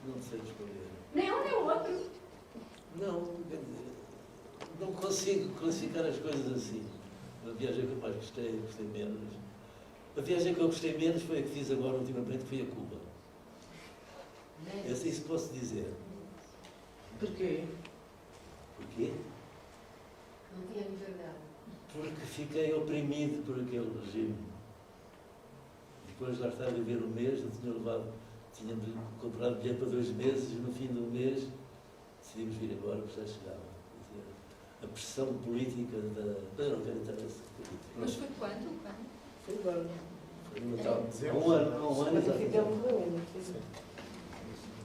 Não sei responder. Nem um nem o outro. Não, quer dizer, não consigo classificar as coisas assim. A viagem que eu mais gostei menos. A viagem que eu gostei menos foi a que fiz agora ultimamente, que foi a Cuba. Isso posso dizer. Porquê? Porquê? Não tinha liberdade. Porque fiquei oprimido por aquele regime. Depois lá estava a viver um mês, eu tinha comprado bilhete para 2 meses, e no fim do mês decidimos vir embora, porque já chegava. A pressão política da... Eu não quero entrar nesse capítulo. Mas foi quando? Foi agora. Foi no Natal. Dezembro. Há um ano Mas a filha exatamente. morreu ainda.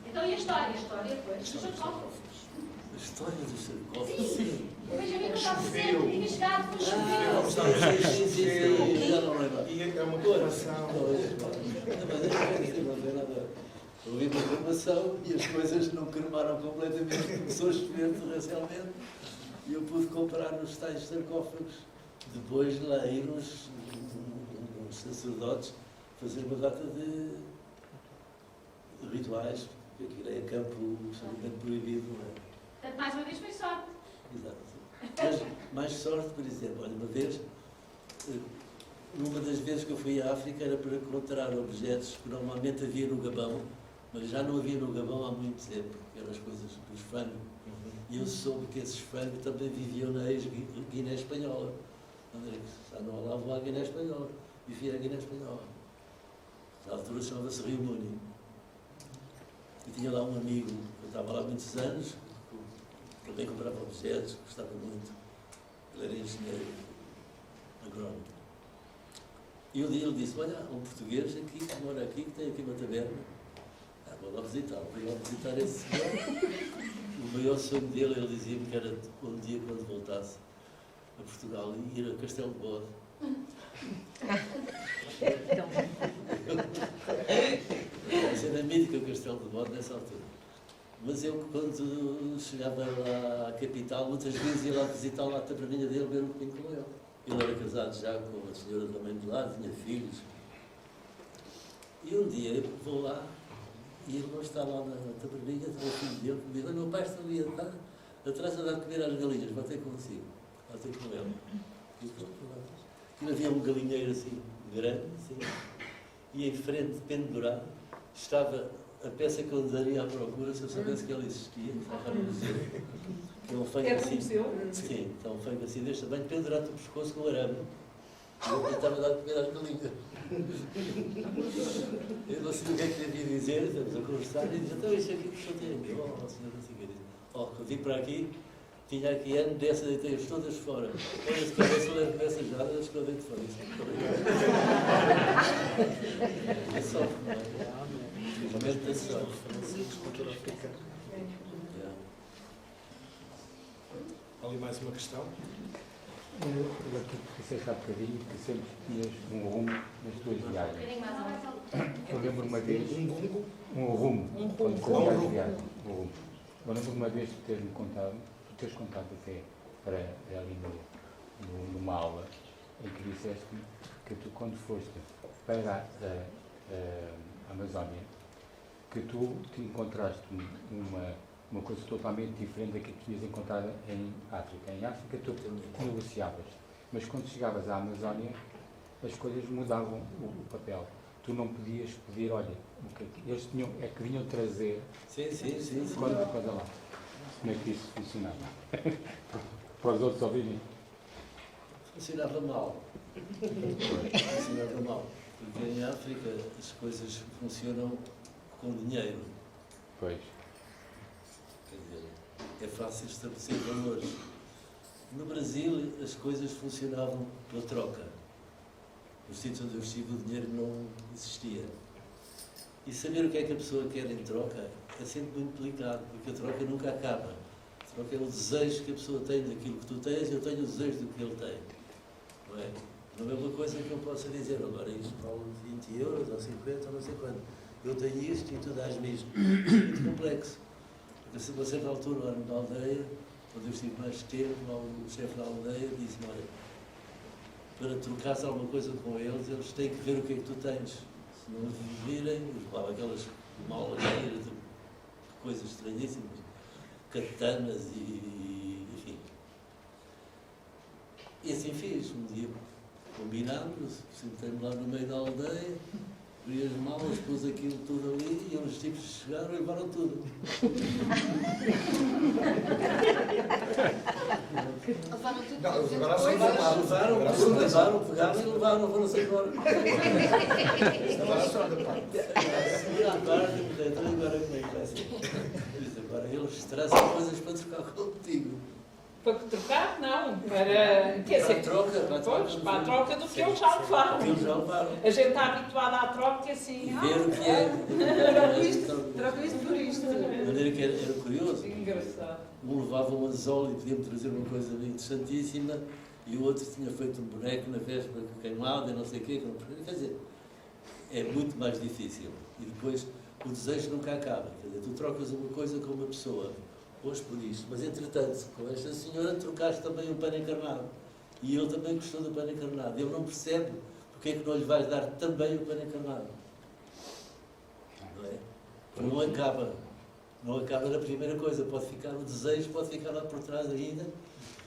Então e a história? A história foi dos sarcófagos. A história dos sarcófagos. Sim. O Benjamin não estava sempre, tinha chegado, foi Sim, já não lembro. E é uma preocupação. Eu ouvi uma informação e as coisas não cremaram completamente, começou a chover torrencialmente e eu pude comprar nos tais sarcófagos. Depois lá ir uns sacerdotes fazer uma data de rituais, porque aquilo é campo absolutamente proibido, não é? Portanto, mais uma vez foi sorte. Exato. Mas mais sorte, por exemplo, olha, uma vez, numa das vezes que eu fui à África era para encontrar objetos que normalmente havia no Gabão, mas já não havia no Gabão há muito tempo, que eram as coisas dos Fango. E eu soube que esses Fango também viviam na ex-Guiné Espanhola. Já não olavam a Guiné Espanhola, vivia a Guiné Espanhola. Na altura chamava-se Rio Muni. E tinha lá um amigo, eu estava lá há muitos anos, também comprava objetos, gostava muito. Ele era engenheiro agrónomo. E um dia ele disse, olha, há um português aqui, que mora aqui, que tem aqui uma taberna. Vou lá visitá-lo. Fui lá visitar esse senhor. O maior sonho dele, ele dizia-me que era um dia, quando voltasse a Portugal, ir a Castelo de Bode. Isso era mítico, o Castelo de Bode, nessa altura. Mas eu, quando chegava lá à capital, muitas vezes ia lá visitá-lo à taberninha dele, beber um pouquinho com ele. Ele era casado já com a senhora da mãe de lá, tinha filhos. E um dia eu vou lá e ele não está lá na taberninha, tem o filho dele comigo. Meu pai está ali atrás a dar de comer às galinhas, vou ter consigo, vou ter com ele. E pronto, lá. Havia um galinheiro assim, grande, assim, e em frente, pendurado, estava a peça que eu andaria à procura se eu soubesse que ela existia, estava no museu. Que é um fango Era assim. museu? Sim, então um fango assim deste tamanho, pendurado no pescoço com arame. E eu tentava dar de comer às galinhas. Eu não sei o que é que devia dizer, estamos a conversar, e diz, então isto aqui que eu tenho aqui. Oh, senhor, não sei o que diz. Oh, eu vim para aqui, tinha aqui ano dessas, deitei-as todas fora. Olha, se cabeça leve dessas já, elas que eu deito fora. Isso é sorte, não é? Realmente é sorte. Ali mais uma questão. Eu aqui disseste há bocadinho que sempre tinhas um rumo nas tuas viagens. Eu lembro uma vez. Um rumo. Quando fazias viagem. Um rumo. Eu lembro uma vez de teres-me contado, tu teres contado até para ali numa aula, em que disseste que tu, quando foste para a Amazónia, que tu te encontraste uma coisa totalmente diferente daquilo que tinhas encontrado em África. Em África tu negociavas, mas quando chegavas à Amazónia as coisas mudavam o papel. Tu não podias pedir, olha, o que eles tinham, é que vinham trazer. Sim. Coisa lá. Como é que isso funcionava? Para os outros ouvirem. Funcionava mal. Funcionava mal. Porque em África as coisas funcionam com dinheiro. Pois. Quer dizer, é fácil estabelecer valores. No Brasil as coisas funcionavam pela troca. Nos sítios onde eu estive o dinheiro não existia. E saber o que é que a pessoa quer em troca é sempre muito delicado, porque a troca nunca acaba. A troca é o desejo que a pessoa tem daquilo que tu tens, eu tenho o desejo do que ele tem. Não é? Não é uma coisa que eu possa dizer, agora isto vale 20 euros ou 50 ou não sei quanto. Eu tenho isto e tu dás-me isto. É muito complexo. Porque a certa altura, lá na aldeia, quando eu estive mais tempo, o chefe da aldeia disse-me, olha, para trocares alguma coisa com eles, eles têm que ver o que é que tu tens. Se não virem, levava aquelas malgadeiras de coisas estranhíssimas, katanas e enfim. E assim fiz. Um dia combinámos, sentei-me lá no meio da aldeia, abri as malas, pus aquilo tudo ali e uns tipos chegaram e levaram tudo. Levaram tudo. Não, tudo agora depois, Levaram, pegaram e levaram, foram-se embora. Agora a segunda parte. Agora como é que vai ser? Agora eles trazem coisas para trocar contigo. Para trocar? Não. Para. Quer dizer, para a troca do que eles já levaram. Que eles já levaram. A gente está habituada à troca e assim. E ver o que é. troco isto por isto. De maneira que era curioso. Engraçado. Um levava um anzol e podia-me trazer uma coisa interessantíssima e o outro tinha feito um boneco na véspera queimado e não sei o quê. Quer dizer, é muito mais difícil. E depois o desejo nunca acaba. Quer dizer, tu trocas uma coisa com uma pessoa, hoje por isto, mas entretanto, com esta senhora trocaste também um pano encarnado. E ele também gostou do pano encarnado. Ele não percebe porque é que não lhe vais dar também o pano encarnado. Não é? Não acaba. Não acaba na primeira coisa. Pode ficar o desejo, pode ficar lá por trás ainda.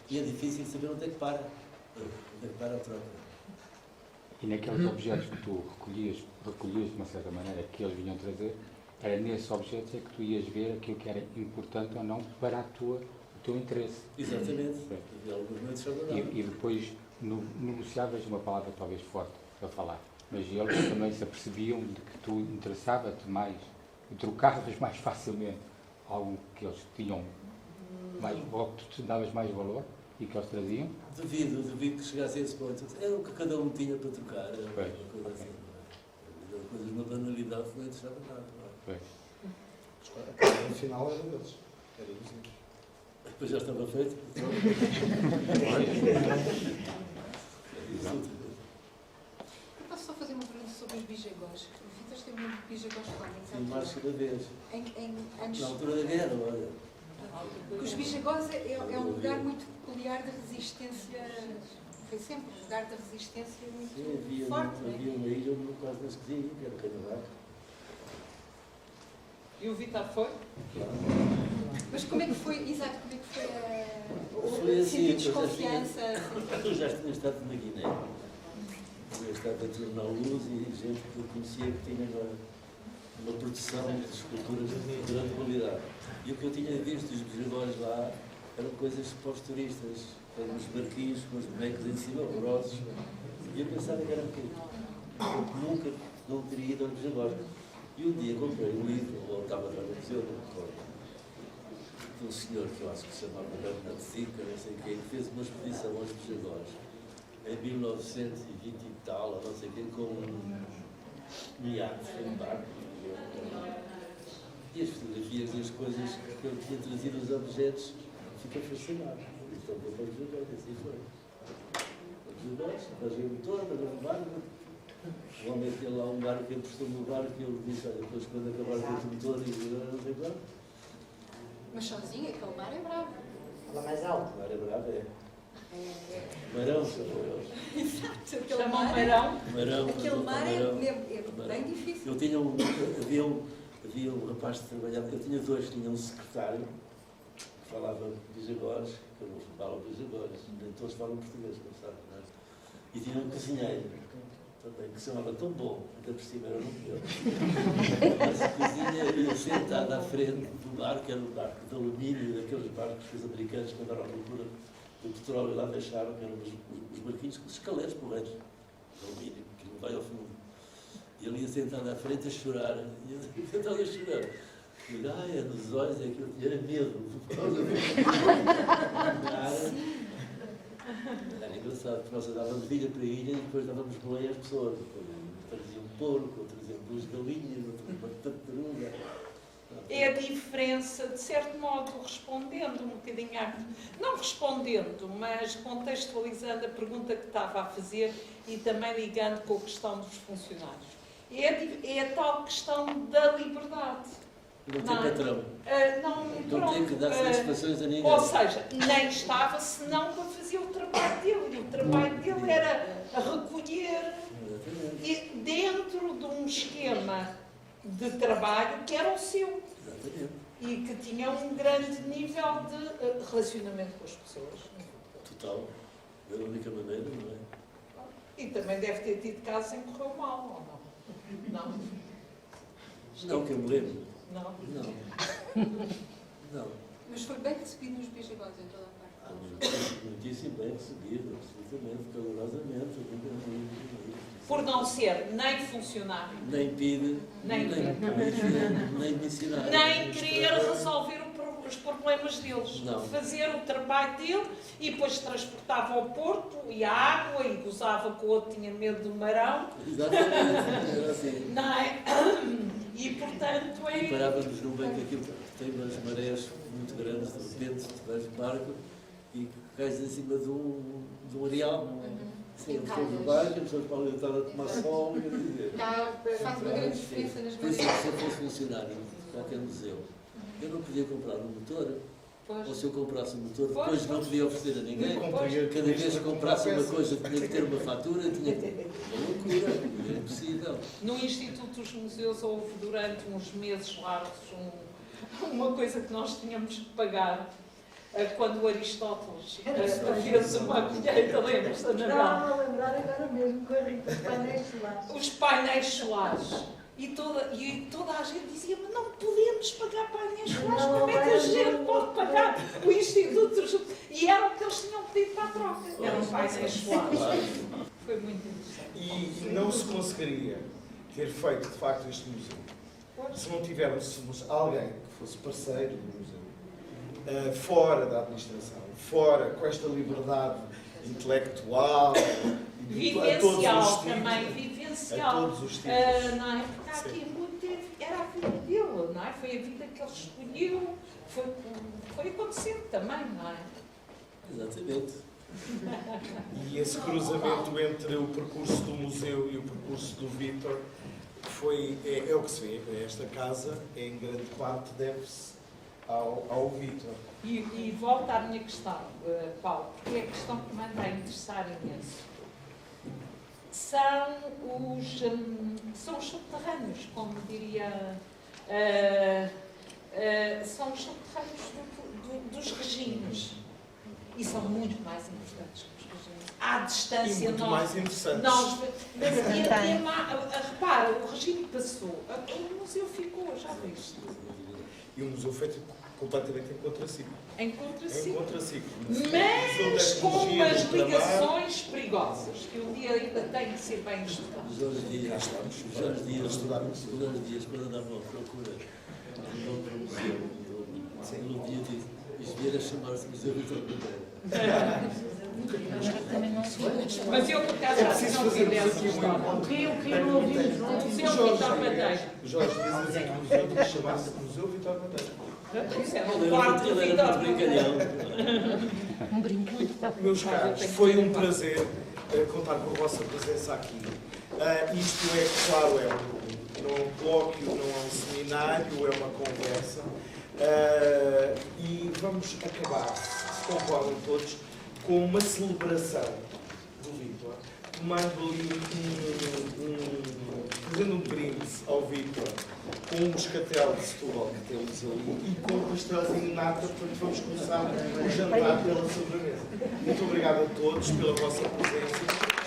E é difícil saber onde é que para. Onde é que para a troca. E naqueles objetos que tu recolhias de uma certa maneira, que eles vinham trazer, era nesses objetos é que tu ias ver aquilo que era importante ou não para o teu interesse. Exatamente. E alguns momentos são agradáveis. E depois negociavas uma palavra talvez forte para falar, mas eles também se apercebiam de que tu interessava-te mais e trocavas mais facilmente algo que eles tinham mais, ou que tu davas mais valor e que eles traziam. Duvido que chegasse a esse ponto. Era o que cada um tinha para trocar. Era uma coisa assim. Era coisas de uma banalidade que não interessava nada. No final era deles. Era dos meus. Depois já estava feito. Posso só fazer uma pergunta sobre os bijagós? O Vitor esteve muito bijagós cónicos. E mais cada vez. Antes, Na altura da guerra, olha. os bijagós é um lugar muito peculiar de resistência. Foi sempre um lugar de resistência muito Sim, forte. havia uma ilha onde quase não se dizia, que era Canavaco. E o Vitor foi? Claro. Mas como é que foi, exato, como é que foi Foi o assim, sentir desconfiança? Eu já tinha estado na Guiné. Tinha estado a tornar luz e gente que eu conhecia que tinha uma produção de esculturas de grande qualidade. E o que eu tinha visto dos bijagós lá eram coisas para os turistas, eram uns barquinhos com os bonecos em cima, horrorosos. E eu pensava que era aquilo. Eu nunca não teria ido aos bijagós. E um dia comprei um livro, ou estava lá no museu, não me recordo, de um senhor que eu acho que se chamava Bernardo Sica, não sei quem, que fez uma expedição aos bijagós em 1920 e tal, ou não sei quem, com um iate, um barco. E as fotografias e as coisas que ele tinha trazido, os objetos, fiquei fascinado. Então comprei os bijagós, e assim foi. Os bijagós, fazia o motor, um barco. O homem tinha lá um barco que emprestou-me o barco e ele disse, olha, depois quando acabar com o motor e não sei quanto. Mas sozinho, aquele mar é bravo. Fala mais alto. O mar é bravo, é. Marão, chamou eles. Exato, aquele Chamam mar, Marão. Marão. aquele mar é Marão. bem difícil. Eu tinha havia um rapaz que trabalhava, eu tinha dois, tinha um secretário que falava bijagós, que eu não falo bijagós, nem todos falam português, como sabe, não é? E tinha um cozinheiro também, que se chamava tão bom, ainda por cima era um melhor. Mas a cozinha ia sentada à frente do barco, que era um barco de alumínio, daqueles barcos que os americanos, quando eram à procura do petróleo, lá deixaram, que eram os barquinhos com os escaleiros porreiros, de alumínio, que não vai ao fundo. E ele ia sentado à frente a chorar, ia sentado a chorar. E eu, é nos olhos, é que eu tinha medo. Era engraçado, porque nós andávamos de ilha para ilha e depois dávamos boleia às pessoas. Traziam um porco, ou traziam 2 galinhas, ou traziam uma tartaruga. É a diferença, de certo modo, respondendo um bocadinho não respondendo, mas contextualizando a pergunta que estava a fazer e também ligando com a questão dos funcionários. É a tal questão da liberdade. Não tem patrão. Não tem que dar satisfações a ninguém. Ou seja, nem estava senão para fazer o trabalho dele. E o trabalho dele era recolher dentro de um esquema de trabalho que era o seu. Exatamente. E que tinha um grande nível de relacionamento com as pessoas. Total. Da única maneira, não é? E também deve ter tido casos em que correu mal, ou não? Não? Não que eu me lembro. Não? Não. Mas foi bem recebido nos PGBOs em toda a parte. Muitíssimo bem recebido, absolutamente, calorosamente. Por não ser nem funcionário, Nem pide, nem missionário. nem querer resolver os problemas deles. Não. Fazer o trabalho dele e depois transportava ao porto e a água e gozava com o outro, tinha medo do marão. Exatamente, era assim. Não é? E portanto é. E parávamos num banco aquilo que tem umas marés muito grandes, de repente, tu vais de barco e cais em cima de um areal. Sim, eu estou no barco, as pessoas podem estar a tomar sol e a dizer. Faz uma grande diferença nas Por isso, maneiras. se eu fosse funcionário de qualquer museu, eu não podia comprar um motor. Ou se eu comprasse um motor, depois não podia oferecer a ninguém. Cada vez que comprasse uma coisa, tinha que ter uma fatura, tinha que ter uma loucura, era impossível. No Instituto dos Museus houve durante uns meses largos uma coisa que nós tínhamos que pagar quando o Aristóteles fez uma colheita, lembra-se, Ana Bel? Estava a lembrar agora mesmo com a Rita, os painéis solares. Os painéis solares. E toda a gente dizia, mas não podemos pagar painéis solares, como é que a gente pode pagar o Instituto dos... E era o que eles tinham pedido para a troca, eram painéis solares. Foi muito interessante. E não se conseguiria ter feito, de facto, este museu se não tivéssemos alguém que fosse parceiro do museu, fora da administração, fora com esta liberdade intelectual, vivencial também, vivencial. A todos os tipos. Não é? Porque há aqui muito, era a vida dele, não é? Foi a vida que ele escolheu, foi acontecendo também, não é? Exatamente. E esse cruzamento entre o percurso do museu e o percurso do Vítor é o que se vê. Esta casa, em grande parte, deve-se ao Vítor. E volto à minha questão, Paulo, porque é a questão que me anda a interessar imenso. São os subterrâneos, como diria, são os subterrâneos dos regimes. E são muito mais importantes que os regimes. À distância, E muito mais interessantes. Repara, o regime passou, o museu ficou, já viste? E um museu feito completamente em contraciclo. Em contraciclo. Em contraciclo. Mas com umas ligações perigosas, que um dia ainda têm que ser bem estudadas. Jorge Dias, quando andavam à procura de nome para o museu, ele um dia disse, isto devia chamar-se Museu Vítor Bandeira. Mas eu, por acaso, já sei não tive essa história. O que não ouvimos, não ouvimos. Museu Vítor Bandeira. Jorge Dias dizia que o museu devia chamar-se Museu Vítor Bandeira. Isso é um quarto do Ele Vítor era muito brincalhão. Meus caros, foi um prazer contar com a vossa presença aqui. Isto é, claro, não é um colóquio, não é um seminário, é uma conversa. E vamos acabar, se concordam todos, com uma celebração do Vítor, tomando ali fazendo um brinde ao Vítor, com um moscatel de Setúbal que temos ali e com um pastelzinho de nata, portanto vamos começar o jantar pela sobremesa. Muito obrigado a todos pela vossa presença.